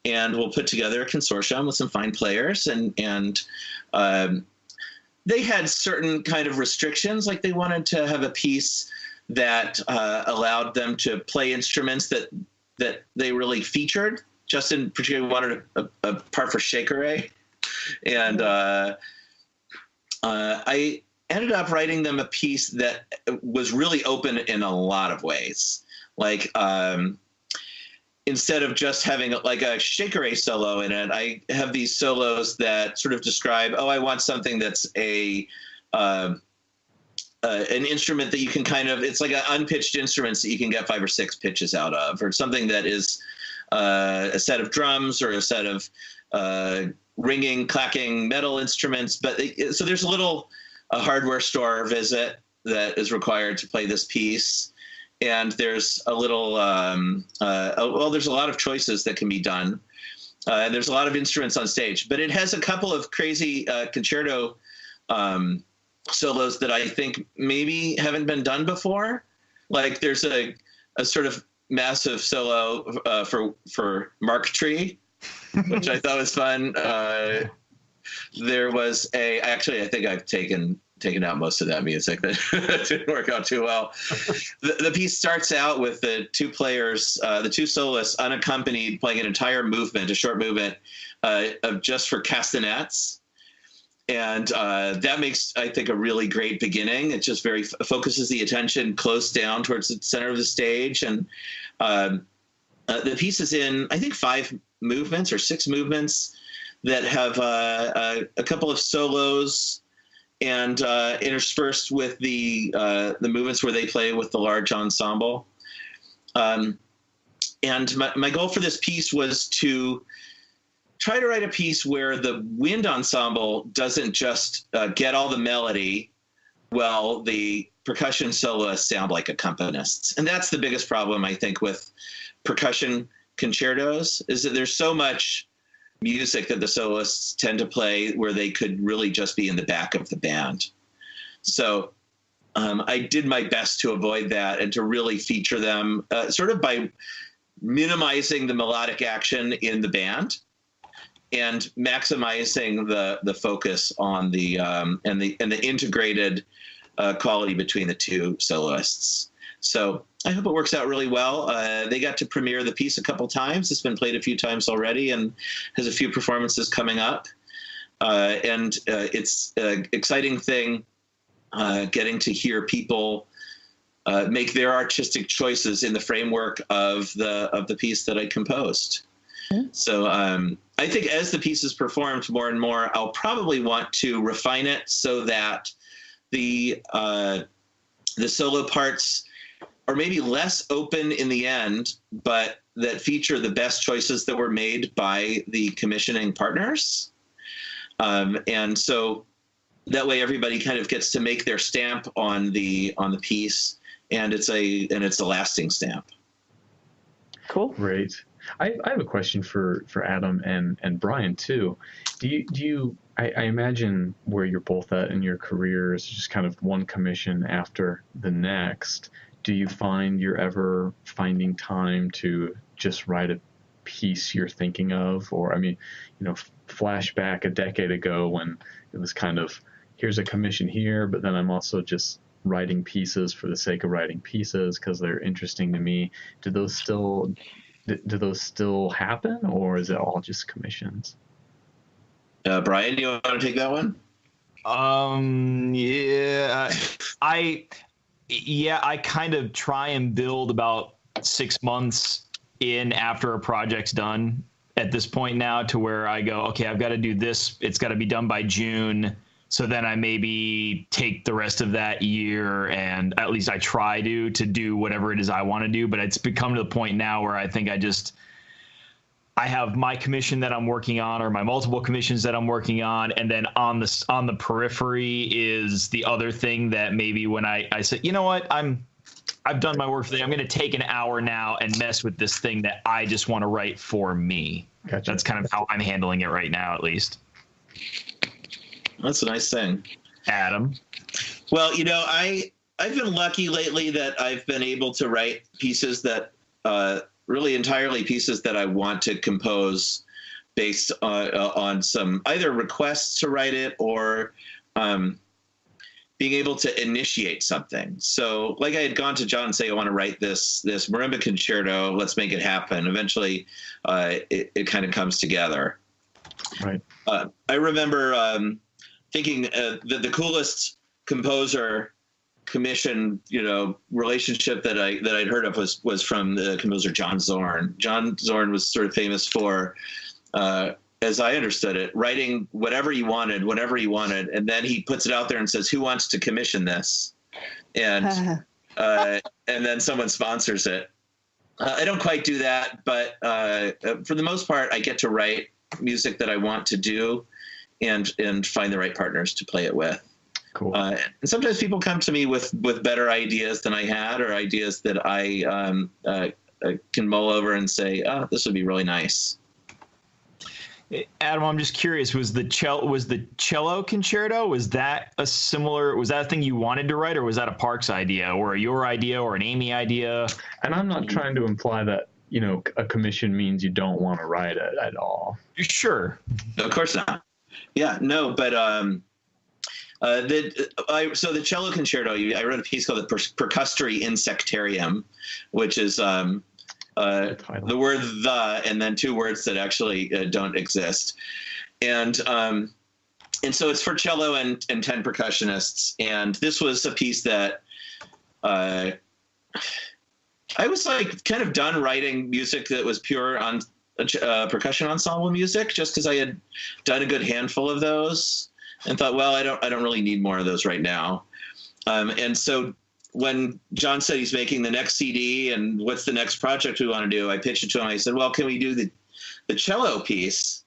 and we'll put together a consortium with some fine players. And they had certain kind of restrictions, like they wanted to have a piece that allowed them to play instruments that they really featured. Justin particularly wanted a part for shakeré, and I ended up writing them a piece that was really open in a lot of ways. Like instead of just having like a shakeré solo in it, I have these solos that sort of describe, I want something that's an instrument that you can it's like an unpitched instrument that you can get 5 or 6 pitches out of, or something that is a set of drums or a set of ringing, clacking metal instruments. But so there's a hardware store visit that is required to play this piece. And there's a little, there's a lot of choices that can be done. And there's a lot of instruments on stage, but it has a couple of crazy concerto solos that I think maybe haven't been done before. Like there's a sort of massive solo for Mark Tree, which I thought was fun. There was actually, I think I've taken out most of that music. That didn't work out too well. The piece starts out with the two players, the two soloists, unaccompanied, playing an entire movement, a short movement, of just for castanets. And that makes, I think, a really great beginning. It just focuses the attention close down towards the center of the stage. And the piece is in, I think, 5 movements or 6 movements that have a couple of solos and interspersed with the movements where they play with the large ensemble. And my goal for this piece was to try to write a piece where the wind ensemble doesn't just get all the melody while the percussion soloists sound like accompanists. And that's the biggest problem, I think, with percussion concertos, is that there's so much music that the soloists tend to play where they could really just be in the back of the band. So I did my best to avoid that and to really feature them sort of by minimizing the melodic action in the band and maximizing the focus on the integrated quality between the two soloists. So I hope it works out really well. They got to premiere the piece a couple times. It's been played a few times already and has a few performances coming up. And it's an exciting thing getting to hear people make their artistic choices in the framework of the piece that I composed. Mm-hmm. So I think as the piece is performed more and more, I'll probably want to refine it so that the solo parts are maybe less open in the end, but that feature the best choices that were made by the commissioning partners. And so that way everybody kind of gets to make their stamp on the piece, and it's a lasting stamp. Cool. Great. I have a question for Adam and Brian too. Do you I imagine where you're both at in your careers, just kind of one commission after the next. Do you find you're ever finding time to just write a piece you're thinking of? Or, I mean, flashback a decade ago when it was kind of, here's a commission here, but then I'm also just writing pieces for the sake of writing pieces because they're interesting to me. Do those still happen, or is it all just commissions? Brian, you want to take that one? Yeah, I kind of try and build about 6 months in after a project's done at this point now, to where I go, okay, I've got to do this. It's got to be done by June. So then I maybe take the rest of that year, and at least I try to do whatever it is I want to do. But it's become to the point now where I think I have my commission that I'm working on, or my multiple commissions that I'm working on, and then on the periphery is the other thing that maybe when I say, you know what, I've done my work for the day. I'm going to take an hour now and mess with this thing that I just want to write for me. Gotcha. That's kind of how I'm handling it right now, at least. That's a nice thing. Adam? Well, I've been lucky lately that I've been able to write pieces that really entirely pieces that I want to compose based on some either requests to write it or being able to initiate something. So like I had gone to John and say, I want to write this marimba concerto, let's make it happen. Eventually it kind of comes together. Right. I remember thinking that the coolest composer commission, relationship that I'd heard of was from the composer John Zorn. John Zorn was sort of famous for, as I understood it, writing whatever he wanted, whenever he wanted, and then he puts it out there and says, "Who wants to commission this?" And then someone sponsors it. I don't quite do that, but for the most part, I get to write music that I want to do, and find the right partners to play it with. Cool. And sometimes people come to me with better ideas than I had, or ideas that I can mull over and say, oh, this would be really nice. Adam, I'm just curious, was the cello concerto, was that a thing you wanted to write, or was that a Parks idea, or your idea, or an Amy idea? And I'm not trying to imply that, a commission means you don't want to write it at all. Sure. Of course not. Yeah, no, but so the cello concerto, I wrote a piece called the Percussion Insectarium, which is the word "the" and then two words that actually don't exist, and so it's for cello and 10 percussionists. And this was a piece that I was like kind of done writing music that was pure on percussion ensemble music, just because I had done a good handful of those, and thought, well, I don't really need more of those right now. And so when John said he's making the next CD and what's the next project we want to do, I pitched it to him. I said, well, can we do the cello piece?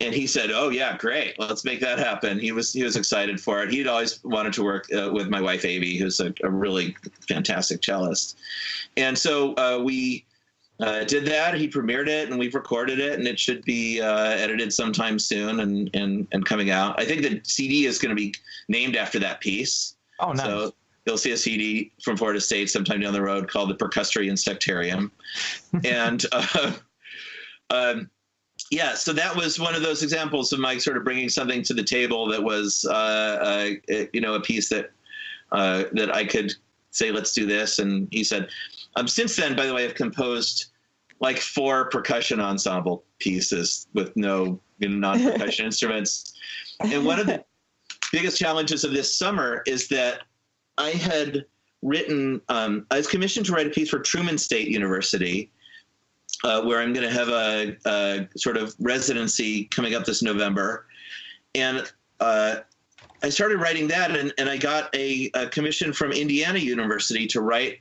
And he said, oh yeah, great. Let's make that happen. He was excited for it. He'd always wanted to work with my wife, Amy, who's a really fantastic cellist. And so we did that. He premiered it, and we've recorded it, and it should be edited sometime soon and coming out. I think the CD is going to be named after that piece. Oh, nice. So you'll see a CD from Florida State sometime down the road called the Percussion Insectarium. And yeah, so that was one of those examples of Mike sort of bringing something to the table that was, a piece that I could say, let's do this. And he said, since then, by the way, I've composed like 4 percussion ensemble pieces with no non-percussion instruments. And one of the biggest challenges of this summer is that I had written, I was commissioned to write a piece for Truman State University, where I'm going to have a sort of residency coming up this November. And I started writing that, and I got a commission from Indiana University to write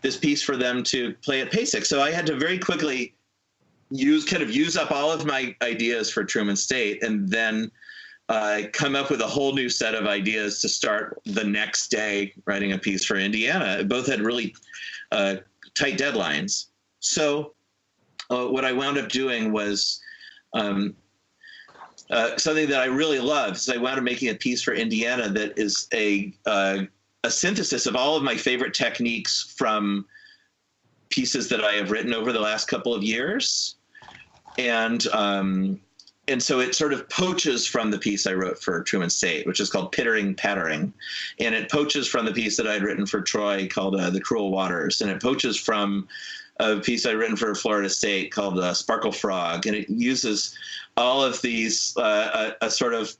this piece for them to play at PASIC. So I had to very quickly use up all of my ideas for Truman State, and then come up with a whole new set of ideas to start the next day writing a piece for Indiana. Both had really tight deadlines. So what I wound up doing was something that I really love. Is I wound up making a piece for Indiana that is a synthesis of all of my favorite techniques from pieces that I have written over the last couple of years. And so it sort of poaches from the piece I wrote for Truman State, which is called Pittering Pattering. And it poaches from the piece that I'd written for Troy called The Cruel Waters. And it poaches from a piece I'd written for Florida State called Sparkle Frog. And it uses all of these sort of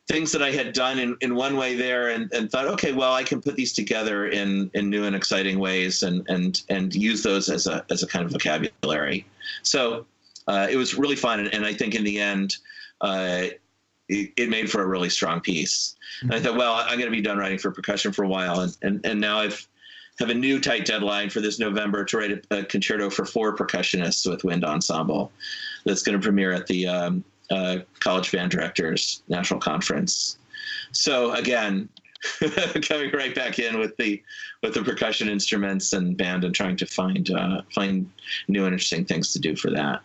things that I had done in one way there, and thought, okay, well, I can put these together in new and exciting ways and use those as a kind of vocabulary. So it was really fun, and I think in the end, it made for a really strong piece. And I thought, well, I'm going to be done writing for percussion for a while, and now have a new tight deadline for this November to write a concerto for 4 percussionists with wind ensemble that's going to premiere at the College Band Directors National Conference. So again, coming right back in with the percussion instruments and band, and trying to find new and interesting things to do for that.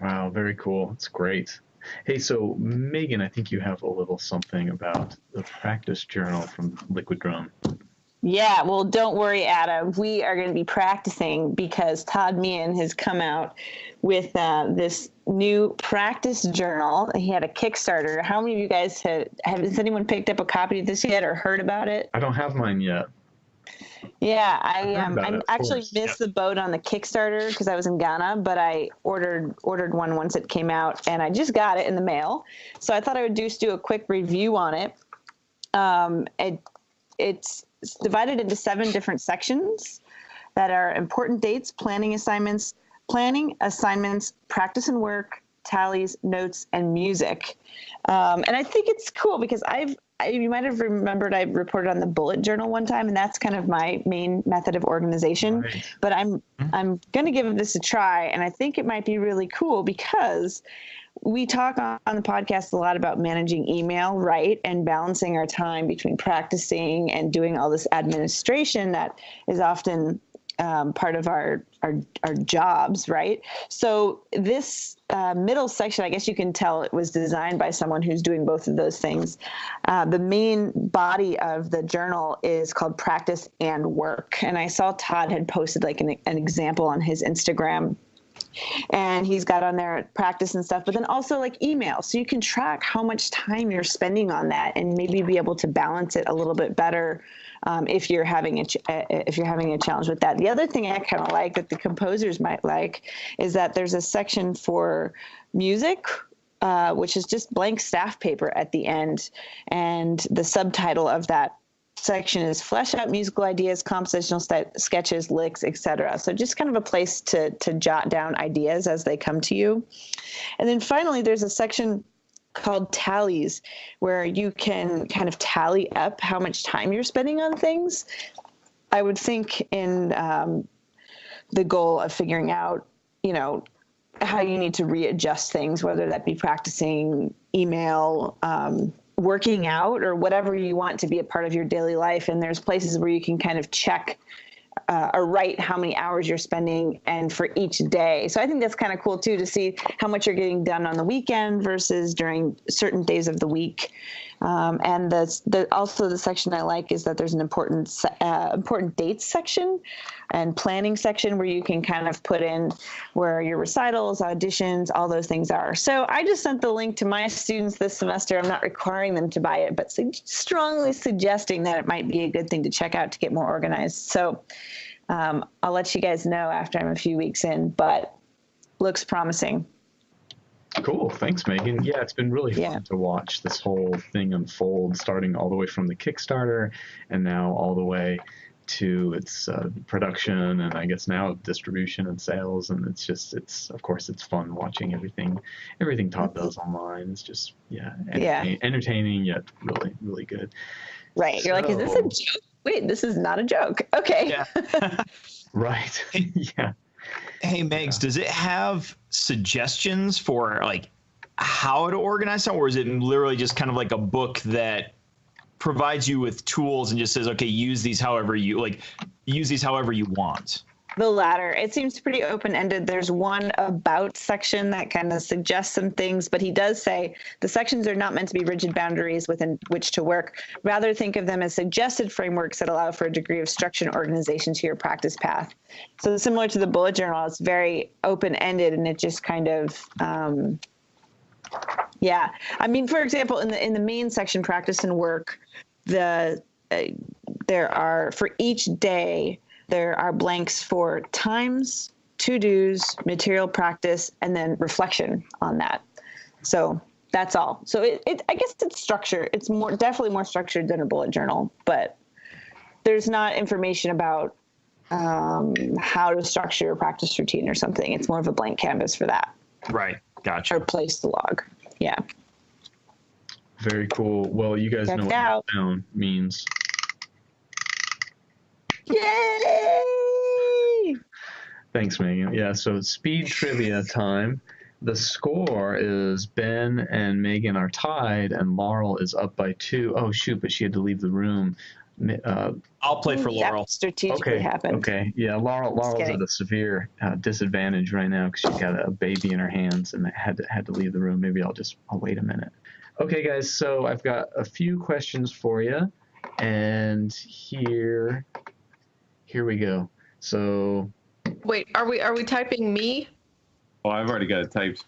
Wow, very cool. It's great. Hey, so Meehan, I think you have a little something about the practice journal from Liquidrum. Yeah, well, don't worry, Adam. We are going to be practicing because Todd Meehan has come out with this new practice journal. He had a Kickstarter. How many of you guys has anyone picked up a copy of this yet or heard about it? I don't have mine yet. Yeah, I actually missed the boat on the Kickstarter because I was in Ghana, but I ordered one once it came out, and I just got it in the mail. So I thought I would just do a quick review on it. It's divided into 7 different sections that are important dates, planning assignments, practice and work, tallies, notes, and music. And I think it's cool because you might have remembered I reported on the bullet journal one time, and that's kind of my main method of organization. Right. But I'm going to give this a try, and I think it might be really cool because we talk on the podcast a lot about managing email, right, and balancing our time between practicing and doing all this administration that is often part of our jobs, right? So this middle section, I guess you can tell it was designed by someone who's doing both of those things. The main body of the journal is called Practice and Work. And I saw Todd had posted like an example on his Instagram, and he's got on there practice and stuff, but then also like email. So you can track how much time you're spending on that and maybe be able to balance it a little bit better if you're having a challenge with that. The other thing I kind of like that the composers might like is that there's a section for music, which is just blank staff paper at the end. And the subtitle of that section is Flesh Out Musical Ideas, Compositional Sketches, Licks, etc. So just kind of a place to jot down ideas as they come to you. And then finally, there's a section called Tallies, where you can kind of tally up how much time you're spending on things. I would think in the goal of figuring out, how you need to readjust things, whether that be practicing email, working out, or whatever you want to be a part of your daily life. And there's places where you can kind of check or write how many hours you're spending and for each day. So I think that's kind of cool too, to see how much you're getting done on the weekend versus during certain days of the week. And also the section I like is that there's an important dates section and planning section where you can kind of put in where your recitals, auditions, all those things are. So I just sent the link to my students this semester. I'm not requiring them to buy it, but strongly suggesting that it might be a good thing to check out to get more organized. So I'll let you guys know after I'm a few weeks in, but looks promising. Cool. Thanks, Megan. Yeah, it's been really fun to watch this whole thing unfold, starting all the way from the Kickstarter and now all the way to its production, and I guess now distribution and sales. And of course it's fun watching everything Todd does online. It's just entertaining yet really, really good. Right. You're like, is this a joke? Wait, this is not a joke. Okay. Yeah. Right. Yeah. Hey, Megs, does it have suggestions for like how to organize it, or is it literally just kind of like a book that provides you with tools and just says, okay, use these however you want? The latter. It seems pretty open-ended. There's one about section that kind of suggests some things, but he does say the sections are not meant to be rigid boundaries within which to work. Rather, think of them as suggested frameworks that allow for a degree of structure and organization to your practice path. So similar to the bullet journal, it's very open-ended, and it just kind of, I mean, for example, in the main section, practice and work, there are, for each day, there are blanks for times, to-dos, material practice, and then reflection on that. So that's all. So I guess it's structured. It's definitely more structured than a bullet journal, but there's not information about how to structure your practice routine or something. It's more of a blank canvas for that. Right. Gotcha. Or place to log. Yeah. Very cool. Well, you guys know what down means. Yay! Thanks, Megan. Yeah, so speed trivia time. The score is Ben and Megan are tied, and Laurel is up by 2. Oh, shoot, but she had to leave the room. I'll play for Laurel. That strategically happened. Okay. Yeah, Laurel's at a severe disadvantage right now because she's got a baby in her hands and had to leave the room. Maybe I'll wait a minute. Okay, guys, so I've got a few questions for you, and here we go. So, wait, are we typing me? Oh, I've already got it typed.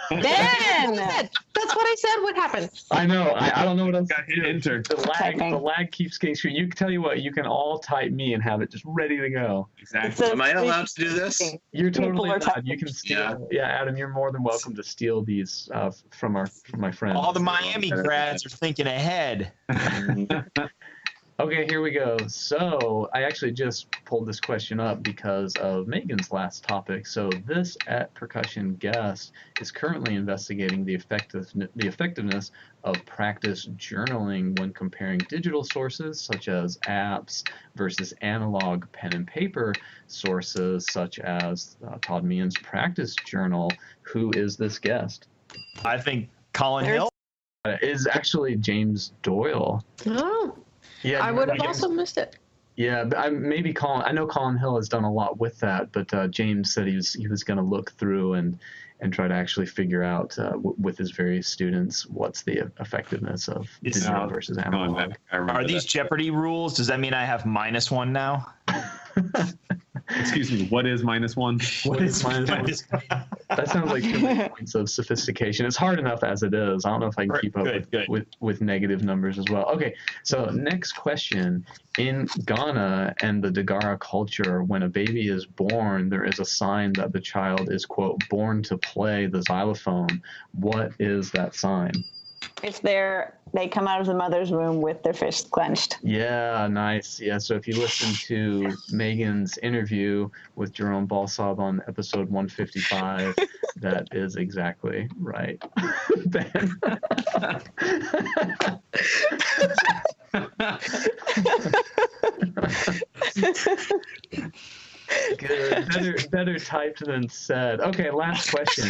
Ben! That's what I said. What happened? I know. I don't know what else. Got hit enter. The lag keeps getting screwed. You can tell you what. You can all type me and have it just ready to go. Exactly. Am I allowed to do this? You're totally allowed. You can steal. Yeah, Adam, you're more than welcome to steal these from my friends. All the Miami grads are thinking ahead. Okay, here we go. So I actually just pulled this question up because of Megan's last topic. So this at Percussion guest is currently investigating the effectiveness of practice journaling when comparing digital sources such as apps versus analog pen and paper sources such as Todd Meehan's practice journal. Who is this guest? I think Colin Hill Is actually James Doyle. Oh, Yeah, I would have also missed it. Yeah, maybe Colin. I know Colin Hill has done a lot with that, but James said he was going to look through and try to actually figure out with his various students what's the effectiveness of digital versus analog. Are these Jeopardy rules? Does that mean I have -1 now? Excuse me, what is -1? What is -1? That sounds like too many points of sophistication. It's hard enough as it is. I don't know if I can keep up with negative numbers as well. Okay, so next question. In Ghana and the Dagara culture, when a baby is born, there is a sign that the child is, quote, born to play the xylophone. What is that sign? If they come out of the mother's womb with their fists clenched. Yeah, nice. Yeah, so if you listen to Megan's interview with Jerome Balsab on episode 155, that is exactly right. Ben. Good. Better typed than said. Okay, last question.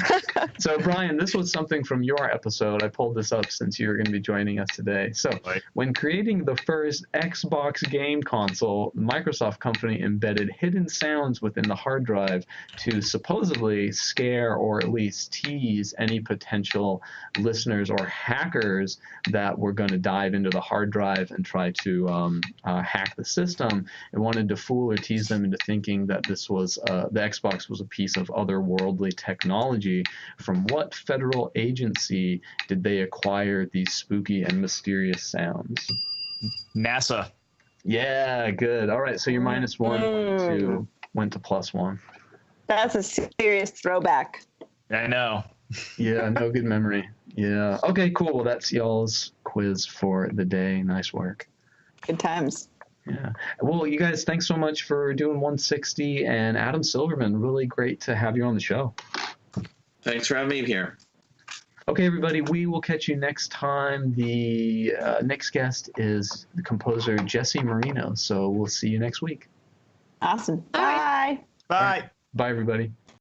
So, Brian, this was something from your episode. I pulled this up since you were going to be joining us today. So, when creating the first Xbox game console, the Microsoft company embedded hidden sounds within the hard drive to supposedly scare or at least tease any potential listeners or hackers that were going to dive into the hard drive and try to hack the system. It wanted to fool or tease them into thinking that this was the Xbox was a piece of otherworldly technology. From what federal agency did they acquire these spooky and mysterious sounds? NASA. Yeah, good. All right, so your -1 went to +1. That's a serious throwback. I know. Yeah, no good memory. Yeah. Okay, cool. Well, that's y'all's quiz for the day. Nice work. Good times. Yeah. Well, you guys, thanks so much for doing 160. And Adam Silverman, really great to have you on the show. Thanks for having me here. Okay, everybody, we will catch you next time. The next guest is the composer Jesse Marino. So we'll see you next week. Awesome. Bye. Bye. Bye. Bye, everybody.